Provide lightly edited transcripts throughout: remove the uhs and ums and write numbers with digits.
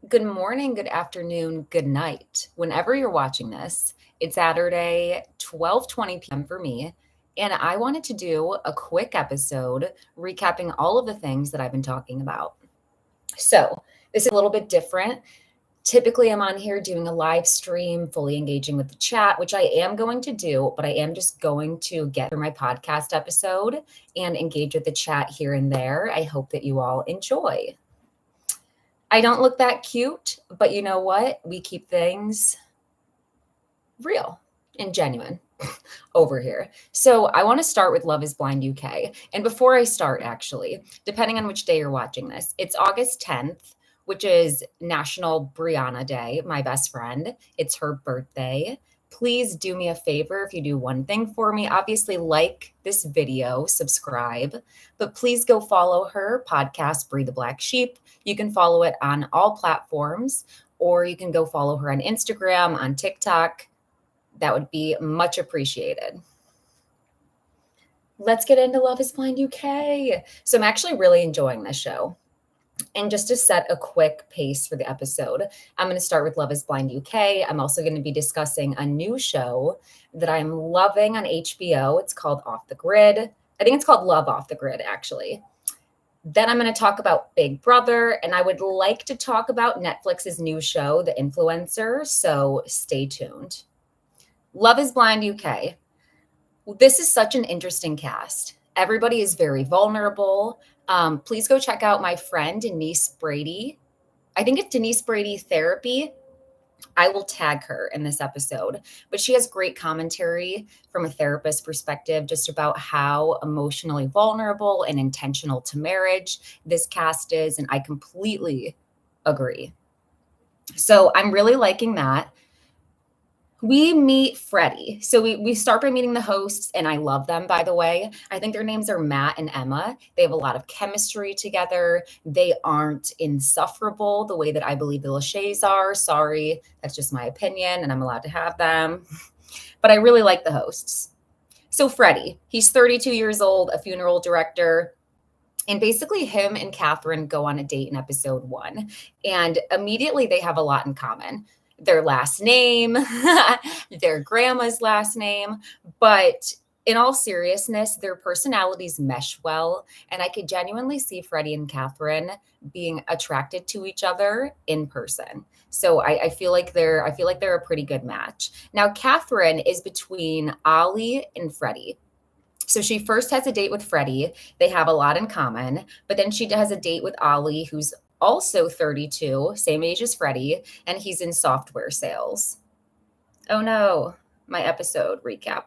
Good morning, good afternoon, good night. Whenever you're watching this, it's Saturday, 12:20 p.m. for me, and I wanted to do a quick episode recapping all of the things that I've been talking about. So, this is a little bit different. Typically, I'm on here doing a live stream, fully engaging with the chat, which I am going to do, but I am just going to get through my podcast episode and engage with the chat here and there. I hope that you all enjoy. I don't look that cute, but you know what? We keep things real and genuine over here. So I want to start with Love is Blind UK. And before I start, actually, depending on which day you're watching this, it's August 10th, which is National Brianna Day, my best friend. It's her birthday. Please do me a favor if you do one thing for me. Obviously, like this video, subscribe, but please go follow her podcast, Breathe the Black Sheep. You can follow it on all platforms, or you can go follow her on Instagram, on TikTok. That would be much appreciated. Let's get into Love is Blind UK. So I'm actually really enjoying this show. And just to set a quick pace for the episode, I'm going to start with Love is Blind UK. I'm also going to be discussing a new show that I'm loving on HBO. It's called Off the Grid. I think it's called Love Off the Grid, actually. Then I'm going to talk about Big Brother, and I would like to talk about Netflix's new show, The Influencer. So stay tuned. Love is Blind UK. This is such an interesting cast. Everybody is very vulnerable. Please go check out my friend, Denise Brady. I think it's Denise Brady Therapy. I will tag her in this episode, but she has great commentary from a therapist perspective just about how emotionally vulnerable and intentional to marriage this cast is. And I completely agree. So I'm really liking that. We meet Freddie. So we start by meeting the hosts, and I love them, by the way. I think their names are Matt and Emma. They have a lot of chemistry together. They aren't insufferable the way that I believe the Lachey's are. Sorry, that's just my opinion, and I'm allowed to have them. But I really like the hosts. So Freddie, he's 32 years old, a funeral director. And basically, him and Catherine go on a date in episode 1. And immediately they have a lot in common, their last name, their grandma's last name. But in all seriousness, their personalities mesh well. And I could genuinely see Freddie and Catherine being attracted to each other in person. So I feel like they're a pretty good match. Now, Catherine is between Ollie and Freddie. So she first has a date with Freddie. They have a lot in common, but then she has a date with Ollie, who's also 32, same age as Freddie, and he's in software sales. Oh no, my episode recap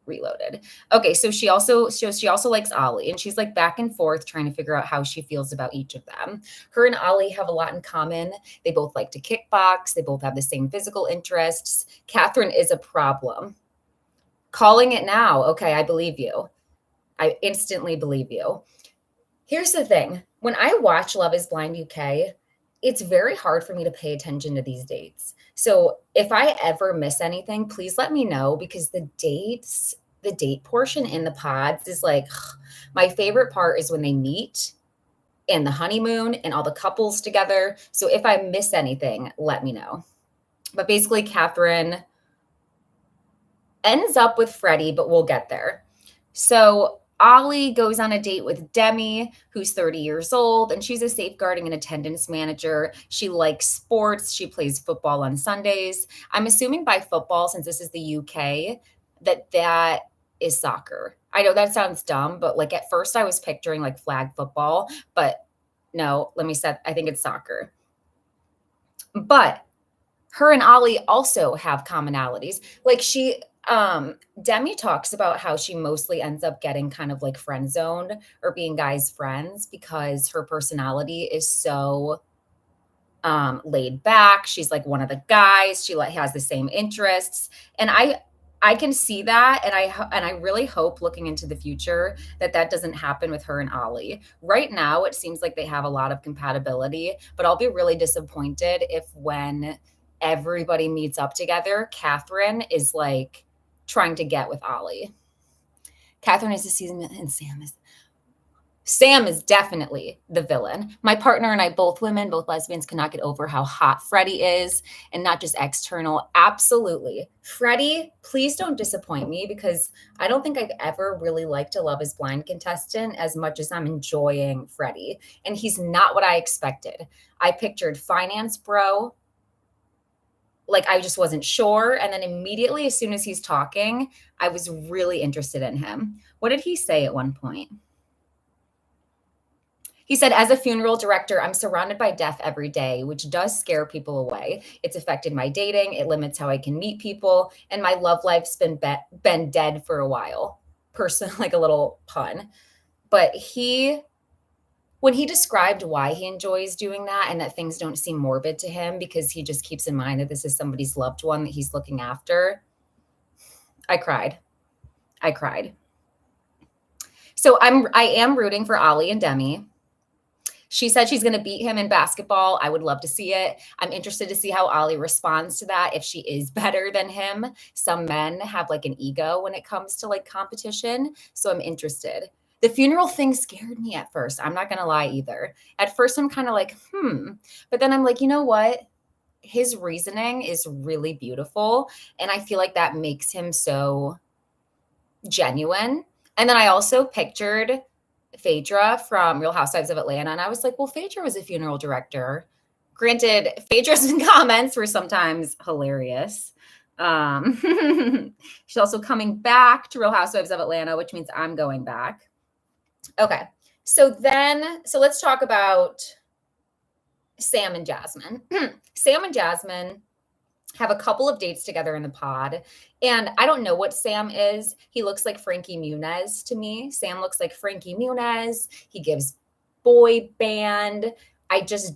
reloaded. Okay, so she also likes Ollie, and she's like back and forth trying to figure out how she feels about each of them. Her and Ollie have a lot in common. They both like to kickbox. They both have the same physical interests. Catherine is a problem. Calling it now. Okay, I believe you. I instantly believe you. Here's the thing. When I watch Love is Blind UK, it's very hard for me to pay attention to these dates. So if I ever miss anything, please let me know, because the date portion in the pods is like, my favorite part is when they meet and the honeymoon and all the couples together. So if I miss anything, let me know. But basically, Catherine ends up with Freddie, but we'll get there. So Ollie goes on a date with Demi, who's 30 years old, and she's a safeguarding and attendance manager. She likes sports. She plays football on Sundays. I'm assuming by football, since this is the UK, that is soccer. I know that sounds dumb, but like at first I was picturing like flag football, but no, I think it's soccer. But her and Ollie also have commonalities. Like Demi talks about how she mostly ends up getting kind of like friend zoned or being guys' friends because her personality is so laid back. She's like one of the guys. She has the same interests, and I can see that, and I really hope looking into the future that doesn't happen with her and Ollie. Right now, it seems like they have a lot of compatibility, but I'll be really disappointed if when everybody meets up together, Catherine is like trying to get with Ollie. Catherine is the season and Sam is. Sam is definitely the villain. My partner and I, both women, both lesbians, cannot get over how hot Freddie is, and not just external. Absolutely. Freddie, please don't disappoint me, because I don't think I've ever really liked a Love is Blind contestant as much as I'm enjoying Freddie. And he's not what I expected. I pictured finance bro. Like, I just wasn't sure. And then immediately, as soon as he's talking, I was really interested in him. What did he say at one point? He said, as a funeral director, I'm surrounded by death every day, which does scare people away. It's affected my dating. It limits how I can meet people. And my love life's been dead for a while. Like a little pun. But when he described why he enjoys doing that and that things don't seem morbid to him because he just keeps in mind that this is somebody's loved one that he's looking after, I cried. So I am rooting for Ollie and Demi. She said she's going to beat him in basketball. I would love to see it. I'm interested to see how Ollie responds to that, if she is better than him. Some men have like an ego when it comes to like competition. So I'm interested. The funeral thing scared me at first. I'm not going to lie either. At first, I'm kind of like, But then I'm like, you know what? His reasoning is really beautiful. And I feel like that makes him so genuine. And then I also pictured Phaedra from Real Housewives of Atlanta. And I was like, well, Phaedra was a funeral director. Granted, Phaedra's comments were sometimes hilarious. She's also coming back to Real Housewives of Atlanta, which means I'm going back. Okay. So let's talk about Sam and Jasmine. Sam and Jasmine have a couple of dates together in the pod. And I don't know what Sam is. He looks like Frankie Muniz to me. Sam looks like Frankie Muniz. He gives boy band. I just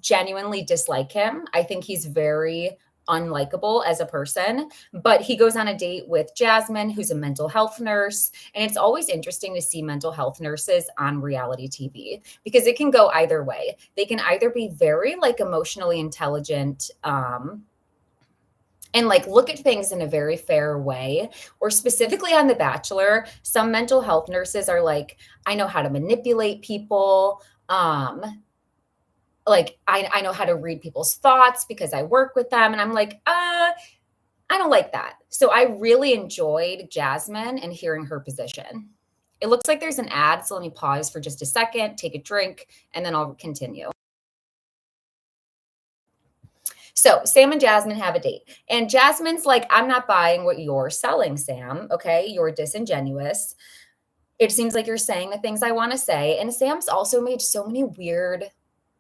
genuinely dislike him. I think he's very unlikable as a person, but he goes on a date with Jasmine, who's a mental health nurse. And it's always interesting to see mental health nurses on reality TV because it can go either way. They can either be very like emotionally intelligent, and like look at things in a very fair way. Or specifically on The Bachelor, some mental health nurses are like, I know how to manipulate people. Like I know how to read people's thoughts because I work with them. And I'm like, I don't like that. So I really enjoyed Jasmine and hearing her position. It looks like there's an ad. So let me pause for just a second, take a drink, and then I'll continue. So Sam and Jasmine have a date. And Jasmine's like, I'm not buying what you're selling, Sam. Okay. You're disingenuous. It seems like you're saying the things I want to say. And Sam's also made so many weird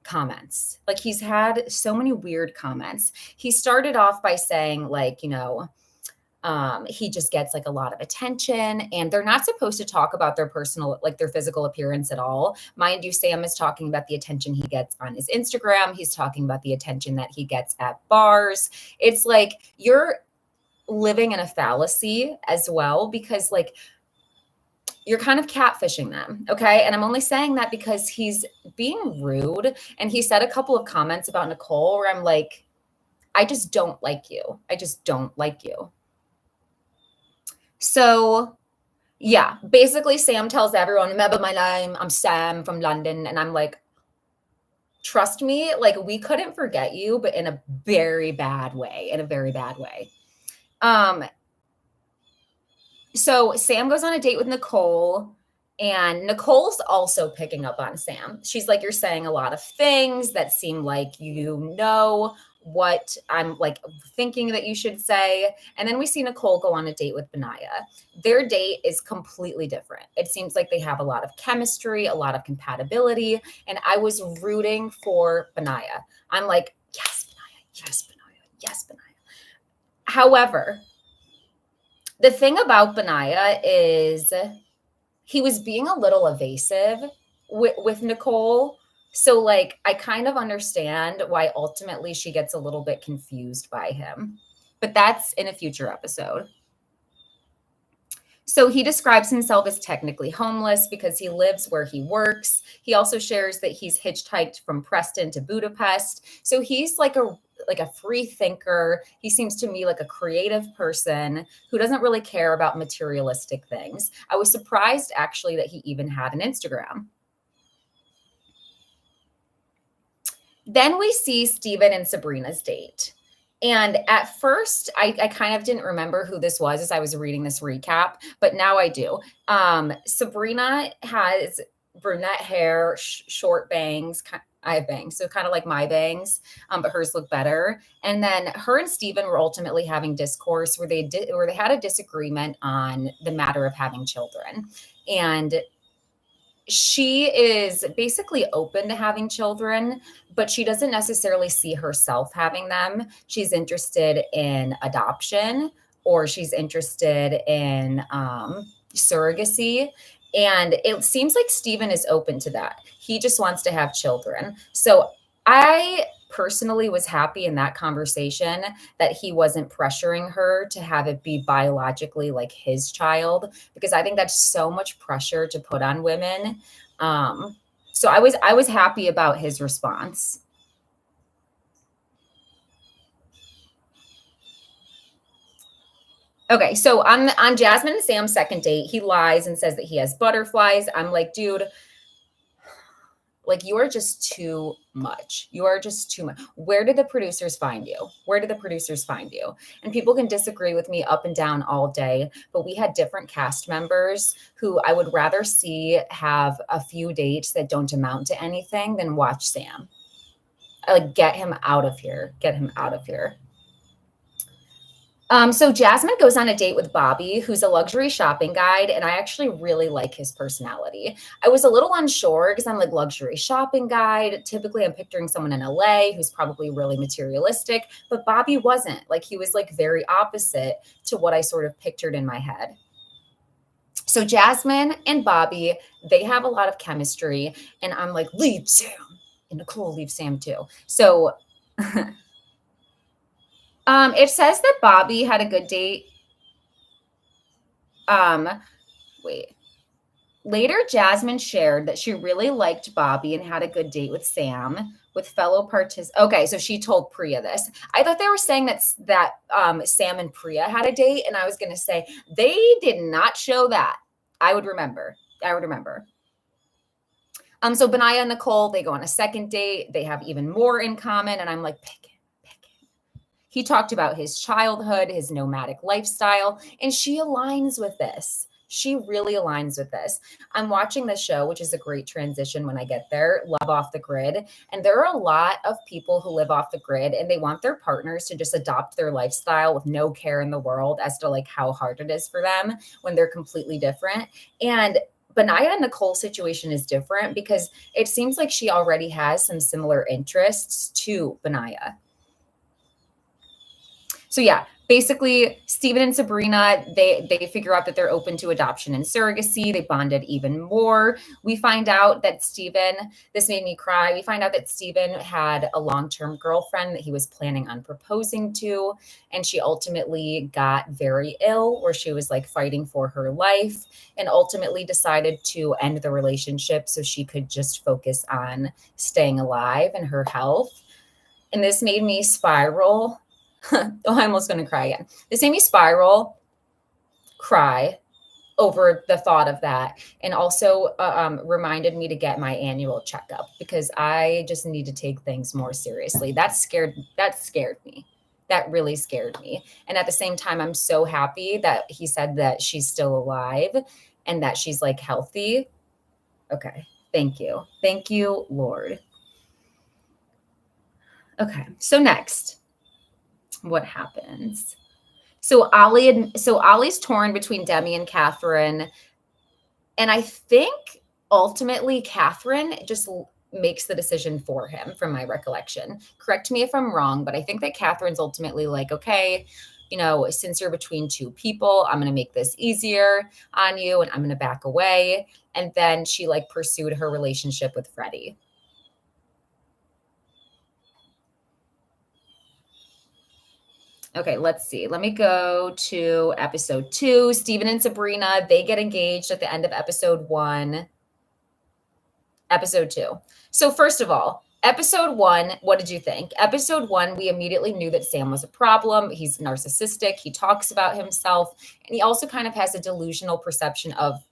comments. Like he's had so many weird comments. He started off by saying like, he just gets like a lot of attention and they're not supposed to talk about their personal, like their physical appearance at all. Mind you, Sam is talking about the attention he gets on his Instagram. He's talking about the attention that he gets at bars. It's like you're living in a fallacy as well because like you're kind of catfishing them. Okay. And I'm only saying that because he's being rude. And he said a couple of comments about Nicole where I'm like, I just don't like you. I just don't like you. So yeah, basically Sam tells everyone, remember my name, I'm Sam from London. And I'm like, trust me, like we couldn't forget you, but in a very bad way, So Sam goes on a date with Nicole and Nicole's also picking up on Sam. She's like, you're saying a lot of things that seem like you know what I'm like thinking that you should say. And then we see Nicole go on a date with Benaya. Their date is completely different. It seems like they have a lot of chemistry, a lot of compatibility. And I was rooting for Benaya. I'm like, yes, Benaya, yes, Benaya, yes, Benaya. However, the thing about Benaya is he was being a little evasive with Nicole. So like, I kind of understand why ultimately she gets a little bit confused by him, but that's in a future episode. So he describes himself as technically homeless because he lives where he works. He also shares that he's hitchhiked from Preston to Budapest. So he's like like a free thinker. He seems to me like a creative person who doesn't really care about materialistic things. I was surprised actually that he even had an Instagram. Then we see Steven and Sabrina's date. And at first, I kind of didn't remember who this was as I was reading this recap, but now I do. Sabrina has brunette hair, short bangs. I have bangs, so kind of like my bangs, but hers look better. And then her and Steven were ultimately having discourse where they had a disagreement on the matter of having children. And she is basically open to having children, but she doesn't necessarily see herself having them. She's interested in adoption, or she's interested in surrogacy. And it seems like Steven is open to that. He just wants to have children. So I personally was happy in that conversation that he wasn't pressuring her to have it be biologically like his child, because I think that's so much pressure to put on women. So I was happy about his response. Okay, so on Jasmine and Sam's second date, he lies and says that he has butterflies. I'm like, dude, like, you are just too much. You are just too much. Where did the producers find you? Where did the producers find you? And people can disagree with me up and down all day, but we had different cast members who I would rather see have a few dates that don't amount to anything than watch Sam. Like, get him out of here. Get him out of here. So Jasmine goes on a date with Bobby, who's a luxury shopping guide, and I actually really like his personality. I was a little unsure because I'm like, luxury shopping guide. Typically, I'm picturing someone in LA who's probably really materialistic, but Bobby wasn't. Like, he was like very opposite to what I sort of pictured in my head. So Jasmine and Bobby, they have a lot of chemistry, and I'm like, leave Sam. And Nicole, leave Sam too. So it says that Bobby had a good date. Wait. Later, Jasmine shared that she really liked Bobby and had a good date with Sam, with fellow participants. Okay, so she told Priya this. I thought they were saying that Sam and Priya had a date, and I was going to say they did not show that. I would remember. So Benaya and Nicole, they go on a second date. They have even more in common, and I'm like, pick it. He talked about his childhood, his nomadic lifestyle, and she aligns with this. She really aligns with this. I'm watching this show, which is a great transition when I get there, Love Off the Grid. And there are a lot of people who live off the grid and they want their partners to just adopt their lifestyle with no care in the world as to like how hard it is for them when they're completely different. And Benaya and Nicole's situation is different because it seems like she already has some similar interests to Benaya. So yeah, basically Steven and Sabrina, they figure out that they're open to adoption and surrogacy. They bonded even more. We find out that Steven, this made me cry. We find out that Steven had a long-term girlfriend that he was planning on proposing to, and she ultimately got very ill where she was like fighting for her life and ultimately decided to end the relationship so she could just focus on staying alive and her health. And this made me spiral. Oh, I'm almost going to cry again. This made me spiral, cry over the thought of that, and also reminded me to get my annual checkup because I just need to take things more seriously. That scared me. That really scared me. And at the same time, I'm so happy that he said that she's still alive and that she's like healthy. Okay. Thank you. Thank you, Lord. Okay. So next, what happens? So Ollie's torn between Demi and Catherine. And I think ultimately Catherine just makes the decision for him, from my recollection. Correct me if I'm wrong, but I think that Catherine's ultimately like, okay, you know, since you're between two people, I'm going to make this easier on you and I'm going to back away. And then she like pursued her relationship with Freddie. Okay, let's see. Let me go to episode 2. Steven and Sabrina, they get engaged at the end of episode 1. Episode 2. So first of all, Episode 1, what did you think? Episode 1, we immediately knew that Sam was a problem. He's narcissistic. He talks about himself. And he also kind of has a delusional perception of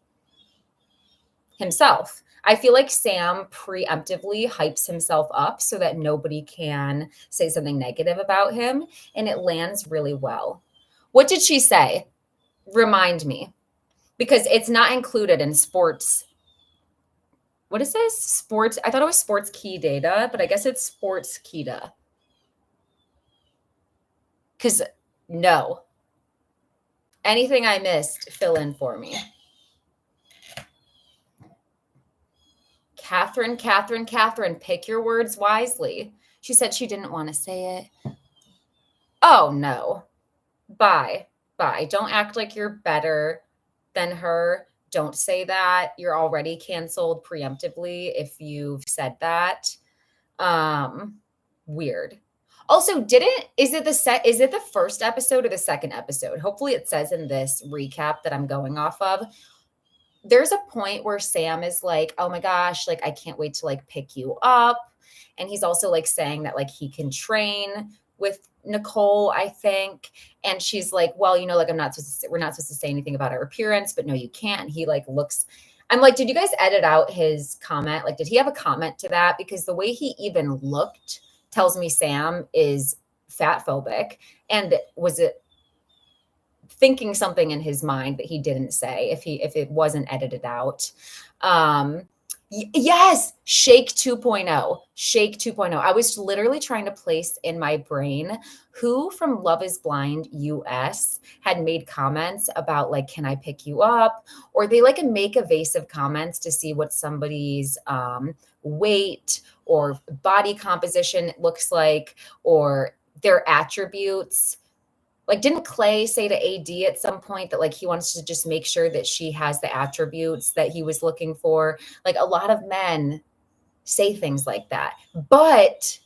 himself. I feel like Sam preemptively hypes himself up so that nobody can say something negative about him. And it lands really well. What did she say? Remind me. Because it's not included in sports. What is this? Sports. I thought it was sports key data, but I guess it's sports key data. Because no. Anything I missed, fill in for me. Catherine, pick your words wisely. She said she didn't want to say it. Oh, no. Bye. Don't act like you're better than her. Don't say that. You're already canceled preemptively if you've said that. Weird. Also, is it the first episode or the second episode? Hopefully it says in this recap that I'm going off of. There's a point where Sam is like, oh my gosh, like, I can't wait to like pick you up. And he's also like saying that like he can train with Nicole, I think. And she's like, well, you know, like we're not supposed to say anything about our appearance, but no, you can't. And he like looks, I'm like, did you guys edit out his comment? Like, did he have a comment to that? Because the way he even looked tells me Sam is fat phobic. And was it thinking something in his mind that he didn't say if it wasn't edited out? Yes, Shake 2.0. I was literally trying to place in my brain who from Love is Blind US had made comments about like, can I pick you up? Or they like make evasive comments to see what somebody's weight or body composition looks like, or their attributes. Like, didn't Clay say to AD at some point that like he wants to just make sure that she has the attributes that he was looking for? Like, a lot of men say things like that, but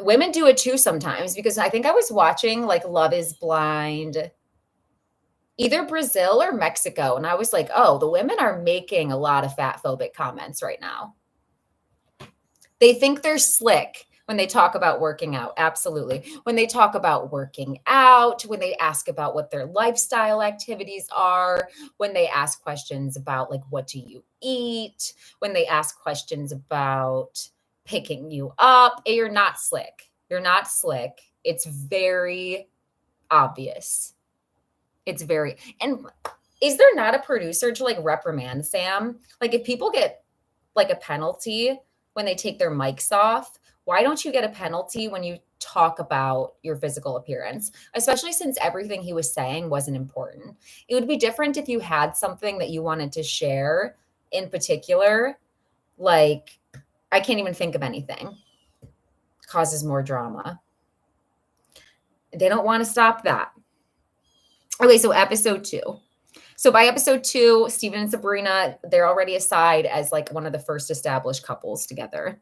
women do it too sometimes, because I think I was watching like Love is Blind, either Brazil or Mexico, and I was like, oh, the women are making a lot of fat phobic comments right now. They think they're slick when they talk about working out. Absolutely. When they talk about working out, when they ask about what their lifestyle activities are, when they ask questions about like, what do you eat? When they ask questions about picking you up, you're not slick. You're not slick. It's very obvious. And is there not a producer to like reprimand Sam? Like, if people get like a penalty when they take their mics off, why don't you get a penalty when you talk about your physical appearance? Especially since everything he was saying wasn't important. It would be different if you had something that you wanted to share in particular. Like, I can't even think of anything. Causes more drama. They don't want to stop that. Okay, so episode 2. So by episode 2, Steven and Sabrina, they're already aside as like one of the first established couples together.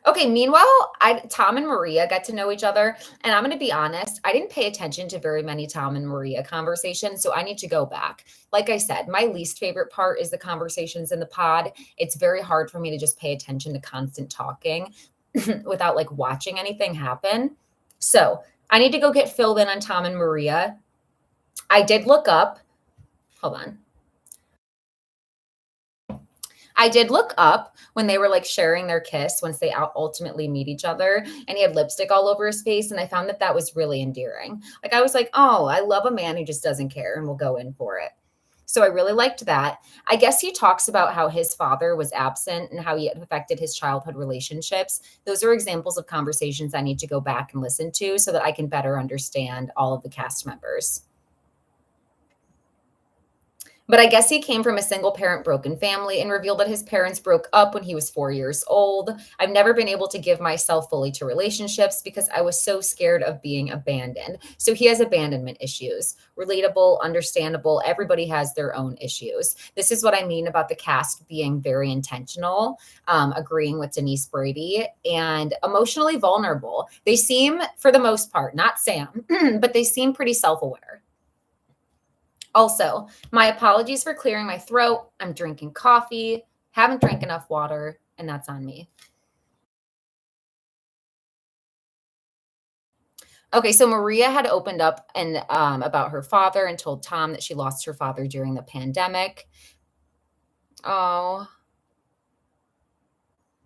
Okay, meanwhile, Tom and Maria got to know each other. And I'm going to be honest, I didn't pay attention to very many Tom and Maria conversations. So I need to go back. Like I said, my least favorite part is the conversations in the pod. It's very hard for me to just pay attention to constant talking without like watching anything happen. So I need to go get filled in on Tom and Maria. I did look up. Hold on. I did look up when they were like sharing their kiss once they ultimately meet each other, and he had lipstick all over his face. And I found that that was really endearing. Like, I was like, oh, I love a man who just doesn't care and will go in for it. So I really liked that. I guess he talks about how his father was absent and how he affected his childhood relationships. Those are examples of conversations I need to go back and listen to so that I can better understand all of the cast members. But I guess he came from a single parent broken family and revealed that his parents broke up when he was 4 years old. I've never been able to give myself fully to relationships because I was so scared of being abandoned. So he has abandonment issues. Relatable, understandable. Everybody has their own issues. This is what I mean about the cast being very intentional, agreeing with Denise Brady, and emotionally vulnerable. They seem, for the most part, not Sam, but they seem pretty self-aware. Also, my apologies for clearing my throat. I'm drinking coffee, haven't drank enough water, and that's on me. Okay, so Maria had opened up and about her father and told Tom that she lost her father during the pandemic. Oh,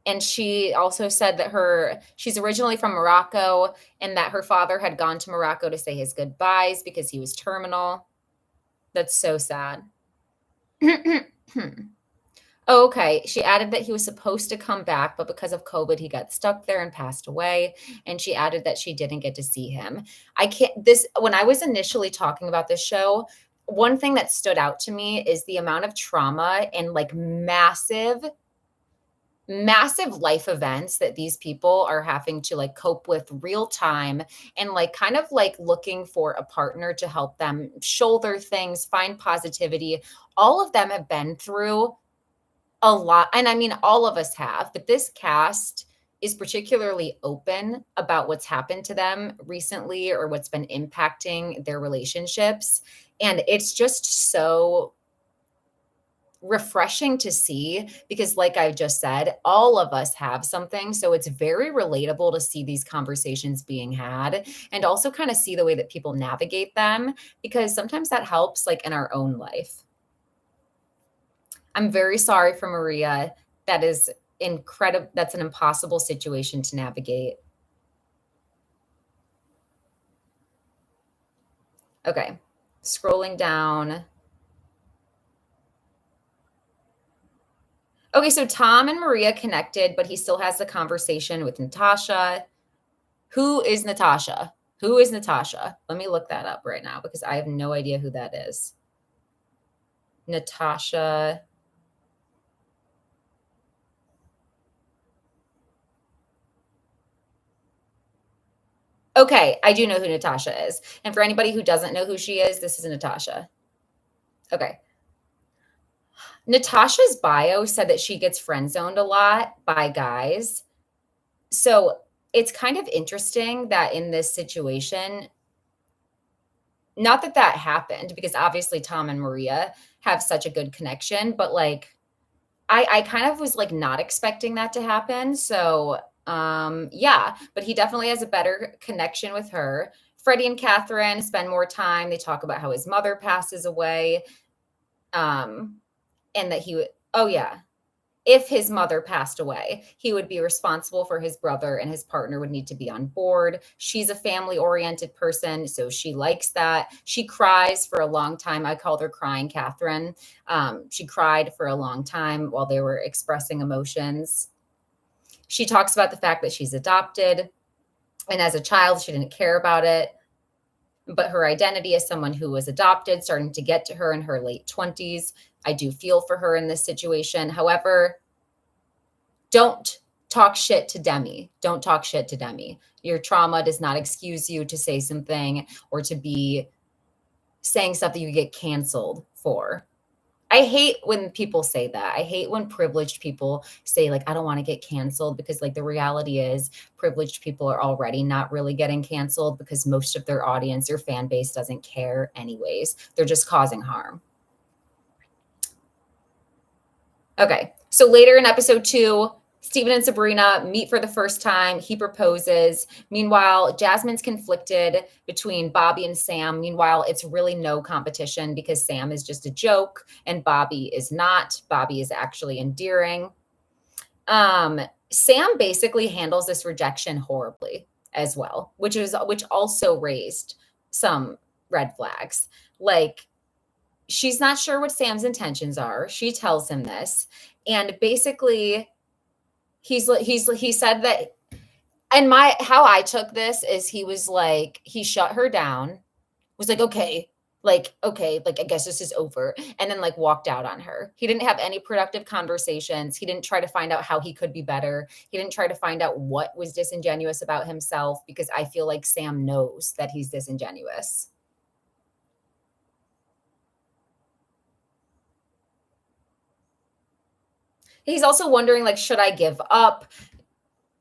and she also said that she's originally from Morocco and that her father had gone to Morocco to say his goodbyes because he was terminal. That's so sad. Oh, okay. She added that he was supposed to come back, but because of COVID, he got stuck there and passed away. And she added that she didn't get to see him. I can't, this, when I was initially talking about this show, one thing that stood out to me is the amount of trauma and like massive life events that these people are having to like cope with real time and like kind of like looking for a partner to help them shoulder things, find positivity. All of them have been through a lot, and I mean, all of us have, but this cast is particularly open about what's happened to them recently or what's been impacting their relationships, and it's just so refreshing to see because like I just said, all of us have something, so it's very relatable to see these conversations being had and also kind of see the way that people navigate them because sometimes that helps like in our own life. I'm very sorry for Maria. That is incredible. That's an impossible situation to navigate. Okay. Scrolling down. Okay, so Tom and Maria connected, but he still has the conversation with Natasha. Who is Natasha? Who is Natasha? Let me look that up right now because I have no idea who that is. Natasha. Okay, I do know who Natasha is. And for anybody who doesn't know who she is, this is Natasha. Okay. Natasha's bio said that she gets friend zoned a lot by guys. So it's kind of interesting that in this situation, not that that happened because obviously Tom and Maria have such a good connection, but like I kind of was like not expecting that to happen. So yeah, but he definitely has a better connection with her. Freddie and Catherine spend more time. They talk about how his mother passes away. Um, and that he would, oh yeah, if his mother passed away, he would be responsible for his brother and his partner would need to be on board. She's a family oriented person, so she likes that. She cries for a long time. I called her crying Catherine. She cried for a long time while they were expressing emotions. She talks about the fact that she's adopted. And as a child, she didn't care about it. But her identity as someone who was adopted, starting to get to her in her late 20s. I do feel for her in this situation. However, don't talk shit to Demi. Don't talk shit to Demi. Your trauma does not excuse you to say something or to be saying something you get canceled for. I hate when people say that. I hate when privileged people say, like, I don't want to get canceled because, like, the reality is privileged people are already not really getting canceled because most of their audience or fan base doesn't care, anyways. They're just causing harm. Okay. So later in episode 2, Steven and Sabrina meet for the first time. He proposes. Meanwhile, Jasmine's conflicted between Bobby and Sam. Meanwhile, it's really no competition because Sam is just a joke and Bobby is not. Bobby is actually endearing. Um, Sam basically handles this rejection horribly as well, which also raised some red flags. Like she's not sure what Sam's intentions are. She tells him this. And basically he said that, and my how I took this is he was like he shut her down, was like okay, like I guess this is over, and then like walked out on her. He didn't have any productive conversations. He didn't try to find out how he could be better. He didn't try to find out what was disingenuous about himself because I feel like Sam knows that he's disingenuous. He's also wondering like should I give up?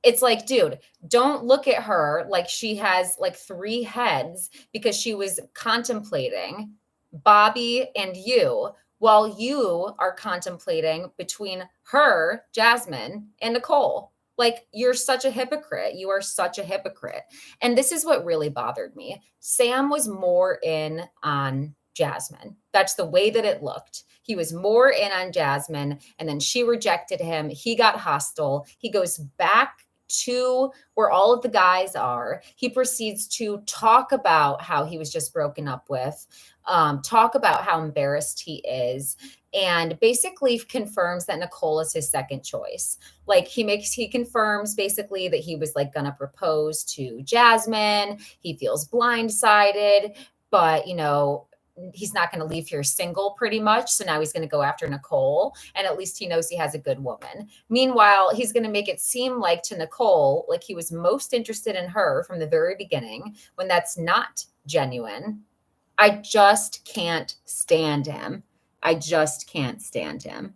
It's like, dude, don't look at her like she has like 3 heads because she was contemplating. Bobby and you, while you are contemplating between her, Jasmine, and Nicole. Like, you're such a hypocrite. You are such a hypocrite. And this is what really bothered me. Sam was more in on Jasmine. That's the way that it looked. He was more in on Jasmine, and then she rejected him. He got hostile. He goes back to where all of the guys are. He proceeds to talk about how he was just broken up with, talk about how embarrassed he is, and basically confirms that Nicole is his second choice. Like, he confirms basically that he was like gonna propose to Jasmine. He feels blindsided, but he's not going to leave here single pretty much. So now he's going to go after Nicole, and at least he knows he has a good woman. Meanwhile, he's going to make it seem like to Nicole, like he was most interested in her from the very beginning, when that's not genuine. I just can't stand him. I just can't stand him.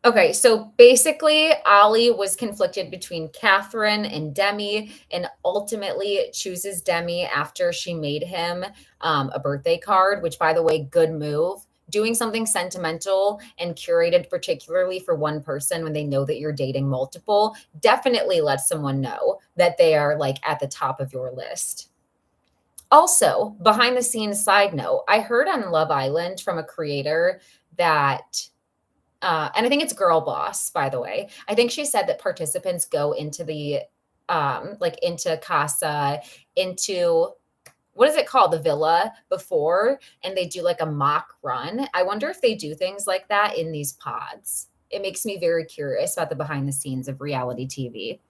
Okay, so basically, Ollie was conflicted between Catherine and Demi, and ultimately chooses Demi after she made him a birthday card, which, by the way, good move. Doing something sentimental and curated particularly for one person when they know that you're dating multiple definitely lets someone know that they are like at the top of your list. Also, behind the scenes side note, I heard on Love Island from a creator that and I think it's Girl Boss, by the way. I think she said that participants go into the like into Casa, into what is it called? The villa before, and they do like a mock run. I wonder if they do things like that in these pods. It makes me very curious about the behind the scenes of reality TV.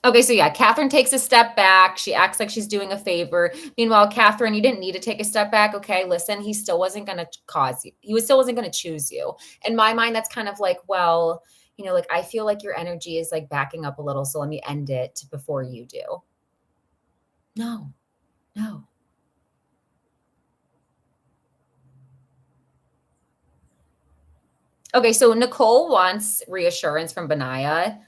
Okay, so yeah, Catherine takes a step back. She acts like she's doing a favor. Meanwhile, Catherine, you didn't need to take a step back. Okay, listen, he still wasn't going to cause you. He was still wasn't going to choose you. In my mind, that's kind of like, well, like I feel like your energy is like backing up a little, so let me end it before you do. No, no. Okay, so Nicole wants reassurance from Benaya.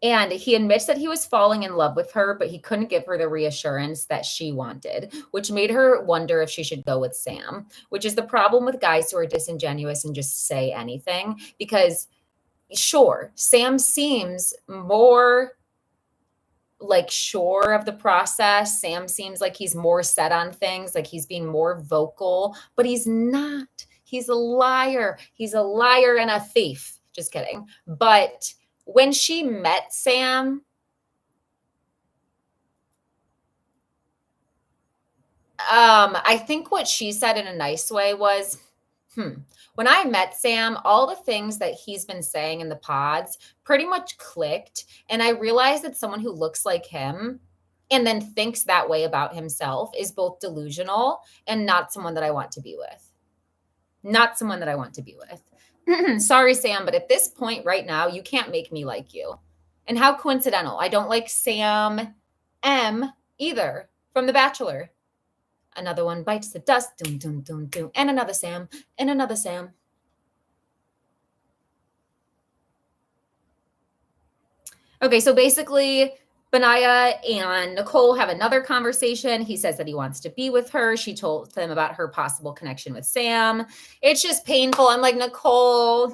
And he admits that he was falling in love with her, but he couldn't give her the reassurance that she wanted, which made her wonder if she should go with Sam, which is the problem with guys who are disingenuous and just say anything. Because, sure, Sam seems more like sure of the process. Sam seems like he's more set on things, like he's being more vocal, but he's not. He's a liar. He's a liar and a thief. Just kidding. But when she met Sam, I think what she said in a nice way was, when I met Sam, all the things that he's been saying in the pods pretty much clicked. And I realized that someone who looks like him and then thinks that way about himself is both delusional and not someone that I want to be with. Not someone that I want to be with. Sorry, Sam, but at this point right now, you can't make me like you. And how coincidental. I don't like Sam M either from The Bachelor. Another one bites the dust, doom, doom, doom, doom, and another Sam, and another Sam. Okay, so basically, Benaya and Nicole have another conversation. He says that he wants to be with her. She told them about her possible connection with Sam. It's just painful. I'm like, Nicole.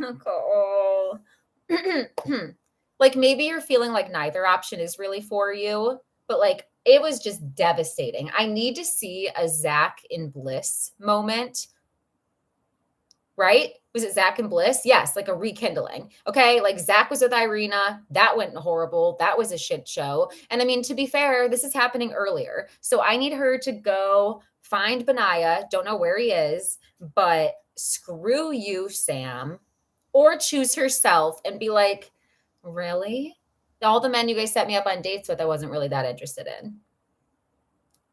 Like, maybe you're feeling like neither option is really for you, but like, it was just devastating. I need to see a Zach in Bliss moment, right? Was it Zach and Bliss? Yes, like a rekindling. Okay, like Zach was with Irina. That went horrible. That was a shit show. And I mean, to be fair, this is happening earlier. So I need her to go find Benaya. Don't know where he is, but screw you, Sam. Or choose herself and be like, really? All the men you guys set me up on dates with, I wasn't really that interested in.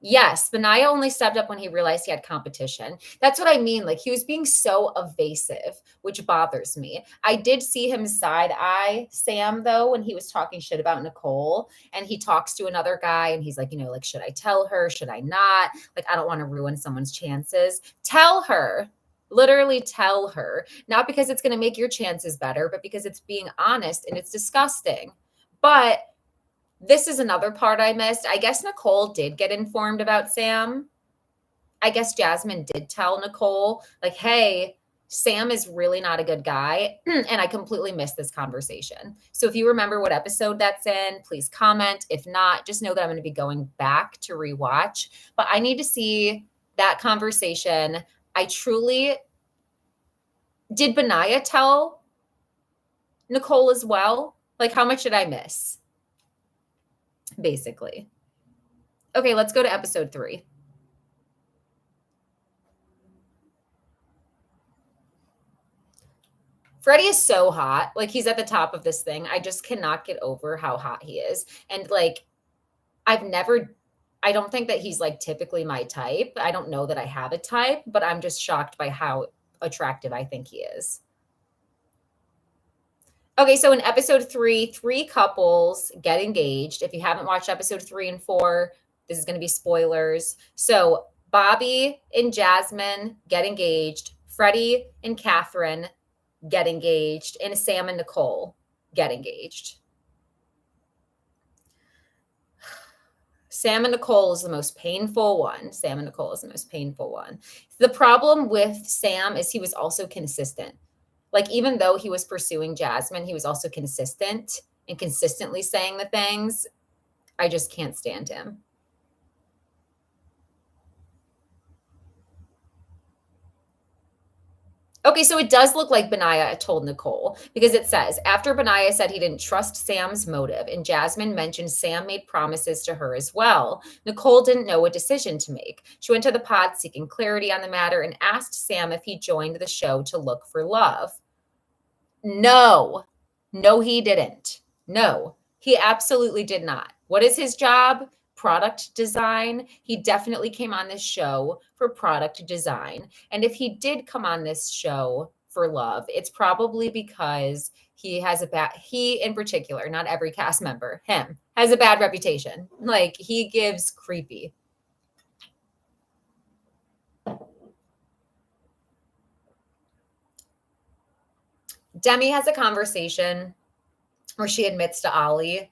Yes, Benaya only stepped up when he realized he had competition. That's what I mean. Like, he was being so evasive, which bothers me. I did see him side eye Sam, though, when he was talking shit about Nicole, and he talks to another guy and he's like, like, should I tell her? Should I not? Like, I don't want to ruin someone's chances. Tell her. Literally tell her. Not because it's going to make your chances better, but because it's being honest and it's disgusting. But This is another part I missed. I guess Nicole did get informed about Sam. I guess Jasmine did tell Nicole, like, hey, Sam is really not a good guy. And I completely missed this conversation. So if you remember what episode that's in, please comment. If not, just know that I'm going to be going back to rewatch. But I need to see that conversation. I truly did Benaya tell Nicole as well? Like, how much did I miss? Basically. Okay, let's go to episode 3. Freddie is so hot. Like, he's at the top of this thing. I just cannot get over how hot he is. And like, I don't think that he's like typically my type. I don't know that I have a type, but I'm just shocked by how attractive I think he is. Okay, so in episode 3, 3 couples get engaged. If you haven't watched episode 3 and 4, this is going to be spoilers. So Bobby and Jasmine get engaged. Freddie and Catherine get engaged. And Sam and Nicole get engaged. Sam and Nicole is the most painful one. Sam and Nicole is the most painful one. The problem with Sam is he was also consistent. Like, even though he was pursuing Jasmine, he was also consistent and consistently saying the things. I just can't stand him. Okay, so it does look like Benaya told Nicole, because it says, after Benaya said he didn't trust Sam's motive and Jasmine mentioned Sam made promises to her as well, Nicole didn't know what decision to make. She went to the pod seeking clarity on the matter and asked Sam if he joined the show to look for love. No, he didn't. No, he absolutely did not. What is his job? Product design. He definitely came on this show for product design. And if he did come on this show for love, it's probably because he in particular, not every cast member, him, has a bad reputation. Like, he gives creepy. Demi has a conversation where she admits to Ollie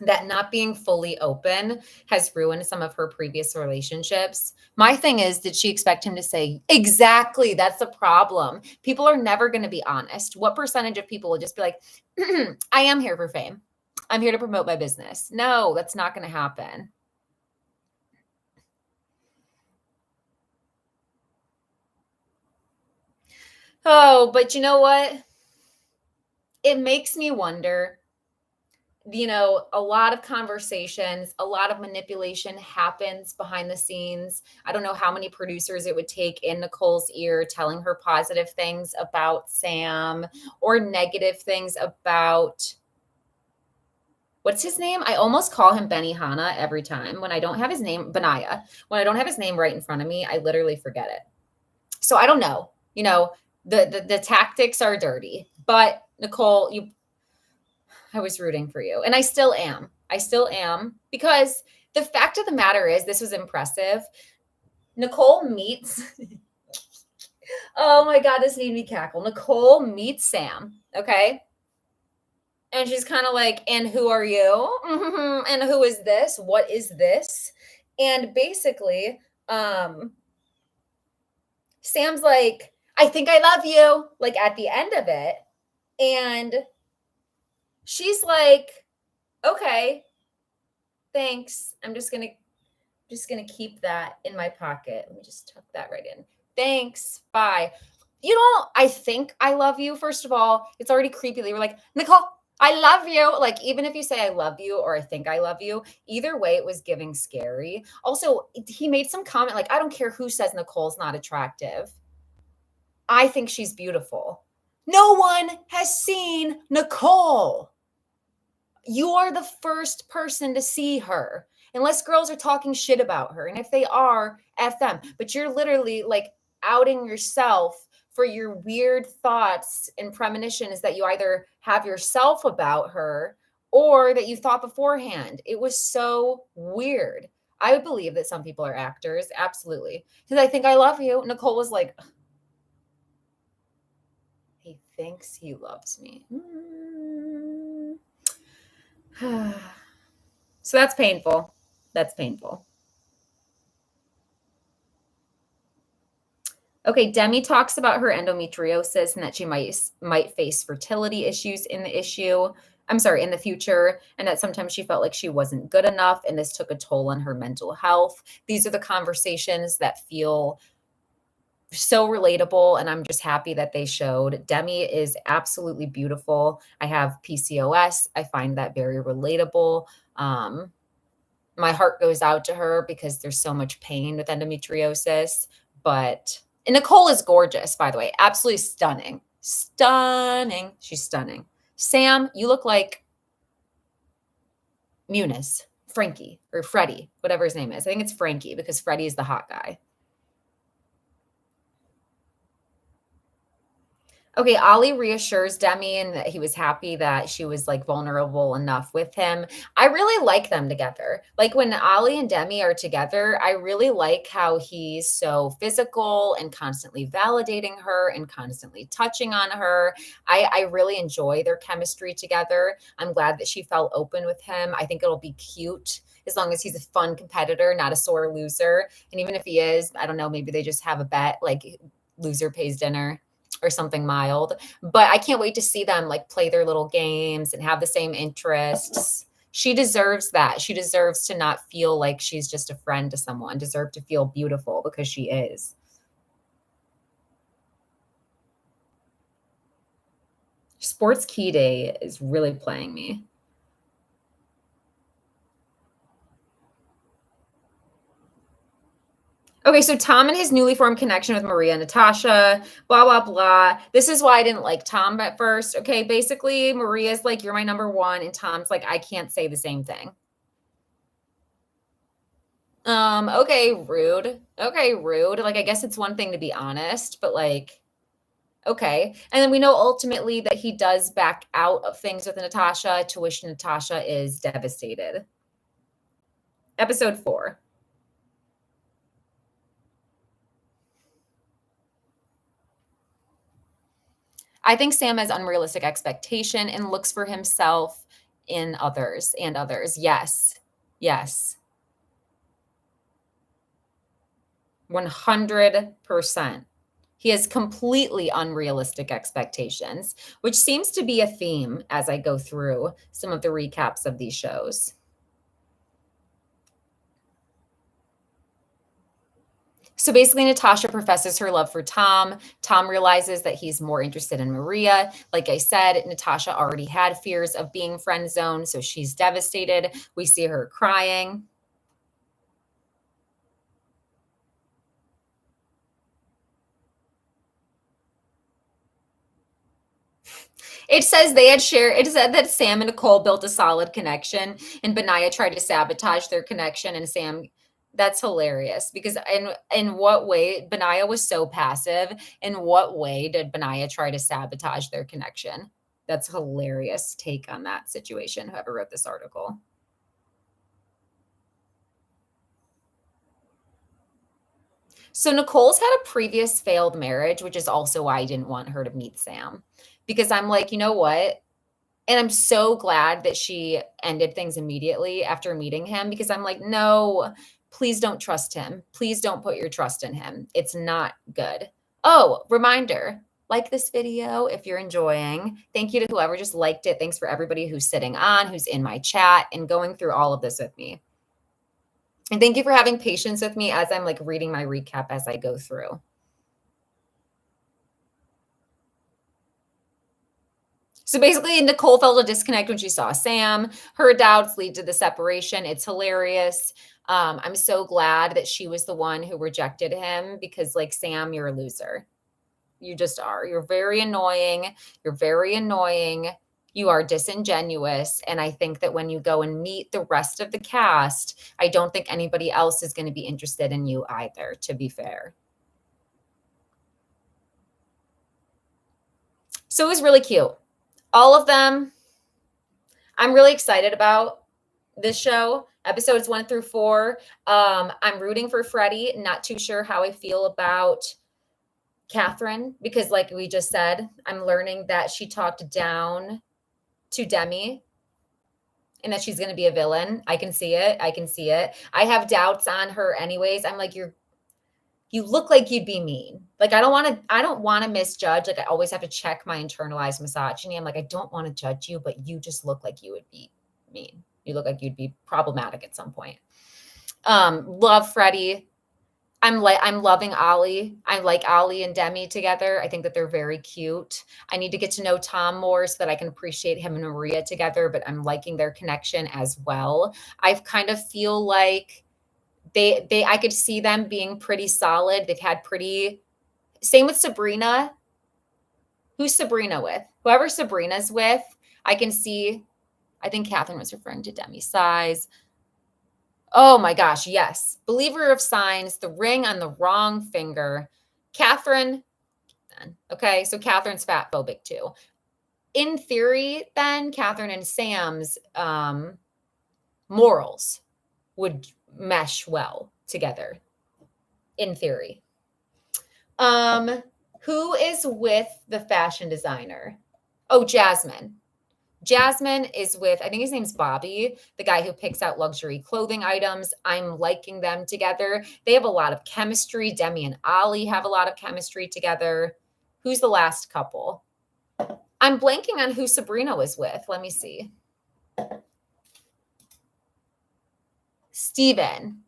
that not being fully open has ruined some of her previous relationships. My thing is, did she expect him to say, exactly, that's the problem? People are never going to be honest. What percentage of people will just be like, I am here for fame. I'm here to promote my business. No, that's not going to happen. Oh, but you know what? It makes me wonder, a lot of conversations, a lot of manipulation happens behind the scenes. I don't know how many producers it would take in Nicole's ear telling her positive things about Sam or negative things about, what's his name? I almost call him Benihana every time when I don't have his name, Benaya. When I don't have his name right in front of me, I literally forget it. So I don't know. The tactics are dirty, but Nicole, I was rooting for you. And I still am. Because the fact of the matter is, this was impressive. Nicole meets, oh my God, this made me cackle. Nicole meets Sam. Okay. And she's kind of like, and who are you? Mm-hmm. And who is this? What is this? And basically, Sam's like, I think I love you, like at the end of it. And she's like, okay, thanks. I'm just gonna keep that in my pocket. Let me just tuck that right in. Thanks. Bye. I think I love you. First of all, it's already creepy that you were like, Nicole, I love you. Like, even if you say I love you or I think I love you, either way, it was giving scary. Also, he made some comment like, I don't care who says Nicole's not attractive. I think she's beautiful. No one has seen Nicole. You are the first person to see her, unless girls are talking shit about her. And if they are, F them. But you're literally like outing yourself for your weird thoughts and premonitions that you either have yourself about her or that you thought beforehand. It was so weird. I would believe that some people are actors. Absolutely. Because I think I love you. Nicole was like, he thinks he loves me. So that's painful. That's painful. Okay, Demi talks about her endometriosis and that she might face fertility issues in the issue. I'm sorry, in the future, and that sometimes she felt like she wasn't good enough, and this took a toll on her mental health. These are the conversations that feel so relatable, and I'm just happy that they showed. Demi is absolutely beautiful. I have PCOS. I find that very relatable. Um, my heart goes out to her because there's so much pain with endometriosis. But and Nicole is gorgeous, by the way, absolutely stunning, stunning. She's stunning. Sam, you look like Muniz, Frankie, or Freddie, whatever his name is. I think it's Frankie because Freddie is the hot guy. Okay, Ollie reassures Demi and that he was happy that she was like vulnerable enough with him. I really like them together. Like when Ollie and Demi are together, I really like how he's so physical and constantly validating her and constantly touching on her. I really enjoy their chemistry together. I'm glad that she felt open with him. I think it'll be cute as long as he's a fun competitor, not a sore loser. And even if he is, I don't know, maybe they just have a bet like loser pays dinner or something mild. But I can't wait to see them like play their little games and have the same interests. She deserves that. She deserves to not feel like she's just a friend to someone, deserve to feel beautiful because she is. Sports Key Day is really playing me. Okay, so Tom and his newly formed connection with Maria and Natasha, blah, blah, blah. This is why I didn't like Tom at first. Okay, basically, Maria's like, you're my number one. And Tom's like, I can't say the same thing. Okay, rude. Okay, rude. Like, I guess it's one thing to be honest, but like, okay. And then we know ultimately that he does back out of things with Natasha, to which Natasha is devastated. Episode 4. I think Sam has unrealistic expectation and looks for himself in others and others. Yes. Yes. 100%. He has completely unrealistic expectations, which seems to be a theme as I go through some of the recaps of these shows. So basically, Natasha professes her love for Tom. Tom realizes that he's more interested in Maria. Like I said, Natasha already had fears of being friend zoned, so she's devastated. We see her crying. It says they had shared, it said that Sam and Nicole built a solid connection and Benaya tried to sabotage their connection. And Sam, that's hilarious because in what way Benaya was so passive? In what way did Benaya try to sabotage their connection? That's hilarious take on that situation, whoever wrote this article. So Nicole's had a previous failed marriage, which is also why I didn't want her to meet Sam. Because I'm like, you know what? And I'm so glad that she ended things immediately after meeting him because I'm like, no, please don't trust him. Please don't put your trust in him. It's not good. Oh, reminder, like this video if you're enjoying. Thank you to whoever just liked it. Thanks for everybody who's sitting on, who's in my chat and going through all of this with me. And thank you for having patience with me as I'm like reading my recap as I go through. So basically, Nicole felt a disconnect when she saw Sam. Her doubts lead to the separation. It's hilarious. I'm so glad that she was the one who rejected him because, like, Sam, you're a loser. You just are. You're very annoying. You're very annoying. You are disingenuous. And I think that when you go and meet the rest of the cast, I don't think anybody else is going to be interested in you either, to be fair. So it was really cute. All of them, I'm really excited about this show, episodes 1 through 4. I'm rooting for Freddie. Not too sure how I feel about Catherine because, like we just said, I'm learning that she talked down to Demi and that she's going to be a villain. I can see it. I can see it. I have doubts on her anyways. I'm like, you look like you'd be mean. Like, I don't want to misjudge. Like, I always have to check my internalized misogyny. I'm like, I don't want to judge you, but you just look like you would be mean. You look like you'd be problematic at some point. Love Freddie. I'm loving Ollie. I like Ollie and Demi together. I think that they're very cute. I need to get to know Tom more so that I can appreciate him and Maria together, but I'm liking their connection as well. I kind of feel like I could see them being pretty solid. Same with Sabrina. Who's Sabrina with? Whoever Sabrina's with, I can see. I think Catherine was referring to Demi's size. Oh my gosh, yes. Believer of signs, the ring on the wrong finger. Catherine, okay, so Catherine's fat phobic too. In theory, then Catherine and Sam's morals would mesh well together. In theory. Who is with the fashion designer? Oh, Jasmine. Jasmine is with, I think his name's Bobby, the guy who picks out luxury clothing items. I'm liking them together. They have a lot of chemistry. Demi and Ollie have a lot of chemistry together. Who's the last couple? I'm blanking on who Sabrina was with. Let me see. Steven.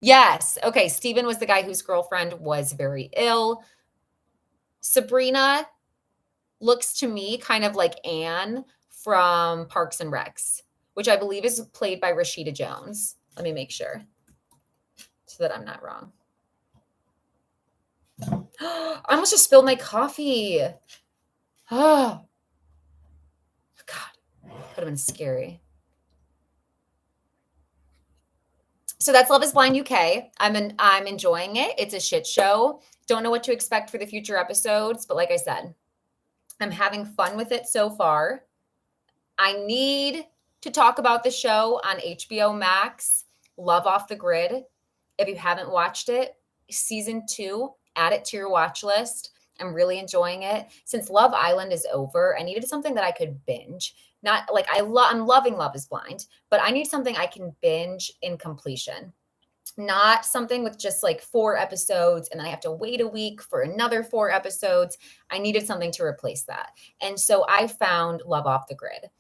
Yes. Okay. Steven was the guy whose girlfriend was very ill. Sabrina looks to me kind of like Anne from Parks and Recs, which I believe is played by Rashida Jones. Let me make sure so that I'm not wrong. I almost just spilled my coffee. Oh, God, could have been scary. So that's Love is Blind UK. I'm enjoying it. It's a shit show. Don't know what to expect for the future episodes, but like I said, I'm having fun with it so far. I need to talk about the show on HBO Max, Love Off the Grid. If you haven't watched it, season 2, add it to your watch list. I'm really enjoying it. Since Love Island is over, I needed something that I could binge. Not like I'm loving Love is Blind, but I need something I can binge in completion. Not something with just like 4 episodes and then I have to wait a week for another 4 episodes. I needed something to replace that. And so I found Love Off the Grid.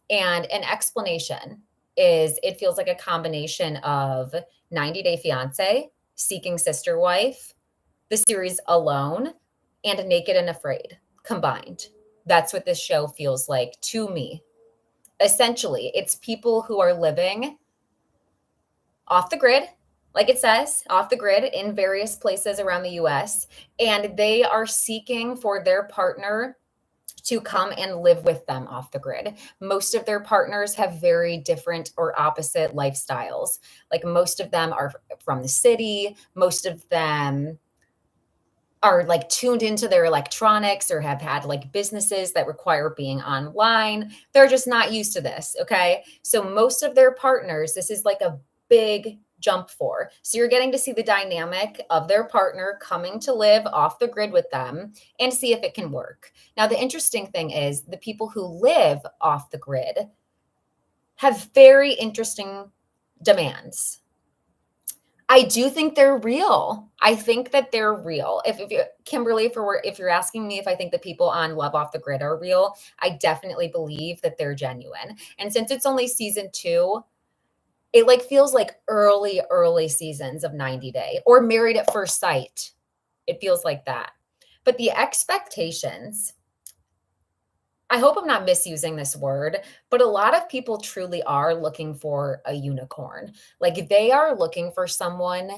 And an explanation is it feels like a combination of 90 Day Fiancé, Seeking Sister Wife, the series Alone, and Naked and Afraid combined. That's what this show feels like to me. Essentially, it's people who are living off the grid, like it says, off the grid in various places around the US, and they are seeking for their partner to come and live with them off the grid. Most of their partners have very different or opposite lifestyles. Like most of them are from the city. Most of them are like tuned into their electronics or have had like businesses that require being online. They're just not used to this. Okay. So most of their partners, this is like a big jump for. So you're getting to see the dynamic of their partner coming to live off the grid with them and see if it can work. Now, the interesting thing is the people who live off the grid have very interesting demands. I do think they're real. I think that they're real. If you, Kimberly, if you're asking me if I think the people on Love Off the Grid are real, I definitely believe that they're genuine. And since it's only season 2, it like feels like early seasons of 90 Day or Married at First Sight. It feels like that. But the expectations, I hope I'm not misusing this word, but a lot of people truly are looking for a unicorn. Like they are looking for someone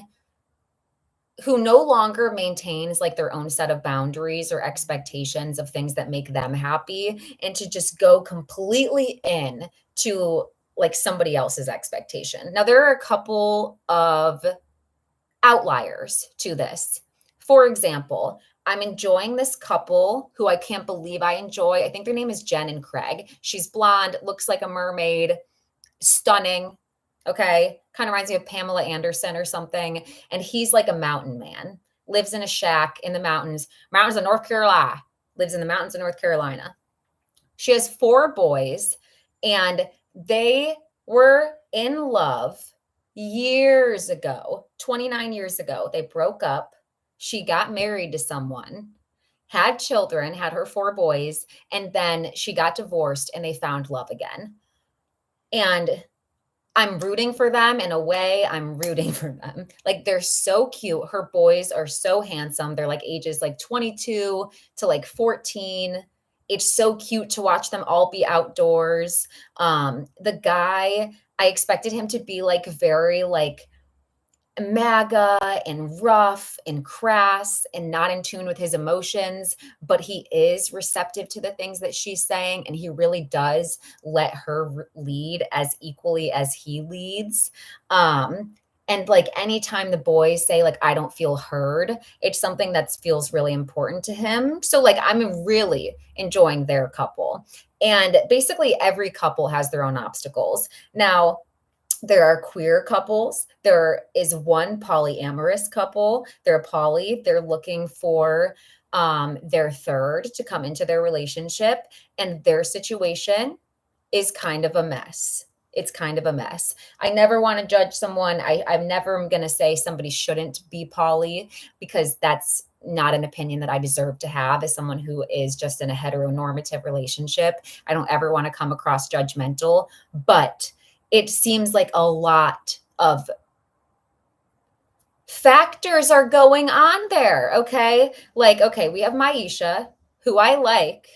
who no longer maintains like their own set of boundaries or expectations of things that make them happy and to just go completely in to like somebody else's expectation. Now, there are a couple of outliers to this. For example, I'm enjoying this couple who I can't believe I enjoy. I think their name is Jen and Craig. She's blonde, looks like a mermaid, stunning. Okay. Kind of reminds me of Pamela Anderson or something. And he's like a mountain man, lives in a shack in the mountains of North Carolina, lives in the mountains of North Carolina. She has 4 boys and they were in love years ago, 29 years ago. They broke up. She got married to someone, had children, had her 4 boys, and then she got divorced and they found love again. And I'm rooting for them in a way. I'm rooting for them. Like, they're so cute. Her boys are so handsome. They're like ages like 22 to like 14. It's so cute to watch them all be outdoors. The guy, I expected him to be like very like MAGA and rough and crass and not in tune with his emotions, but he is receptive to the things that she's saying, and he really does let her lead as equally as he leads. And like anytime the boys say like I don't feel heard, it's something that feels really important to him. So like I'm really enjoying their couple. And basically every couple has their own obstacles. Now, there are queer couples. There is one polyamorous couple. They're poly. They're looking for their third to come into their relationship, and their situation is kind of a mess. It's kind of a mess. I never want to judge someone. I'm never going to say somebody shouldn't be poly, because that's not an opinion that I deserve to have as someone who is just in a heteronormative relationship. I don't ever want to come across judgmental, but it seems like a lot of factors are going on there. Okay. Like, okay, we have Maisha, who I like,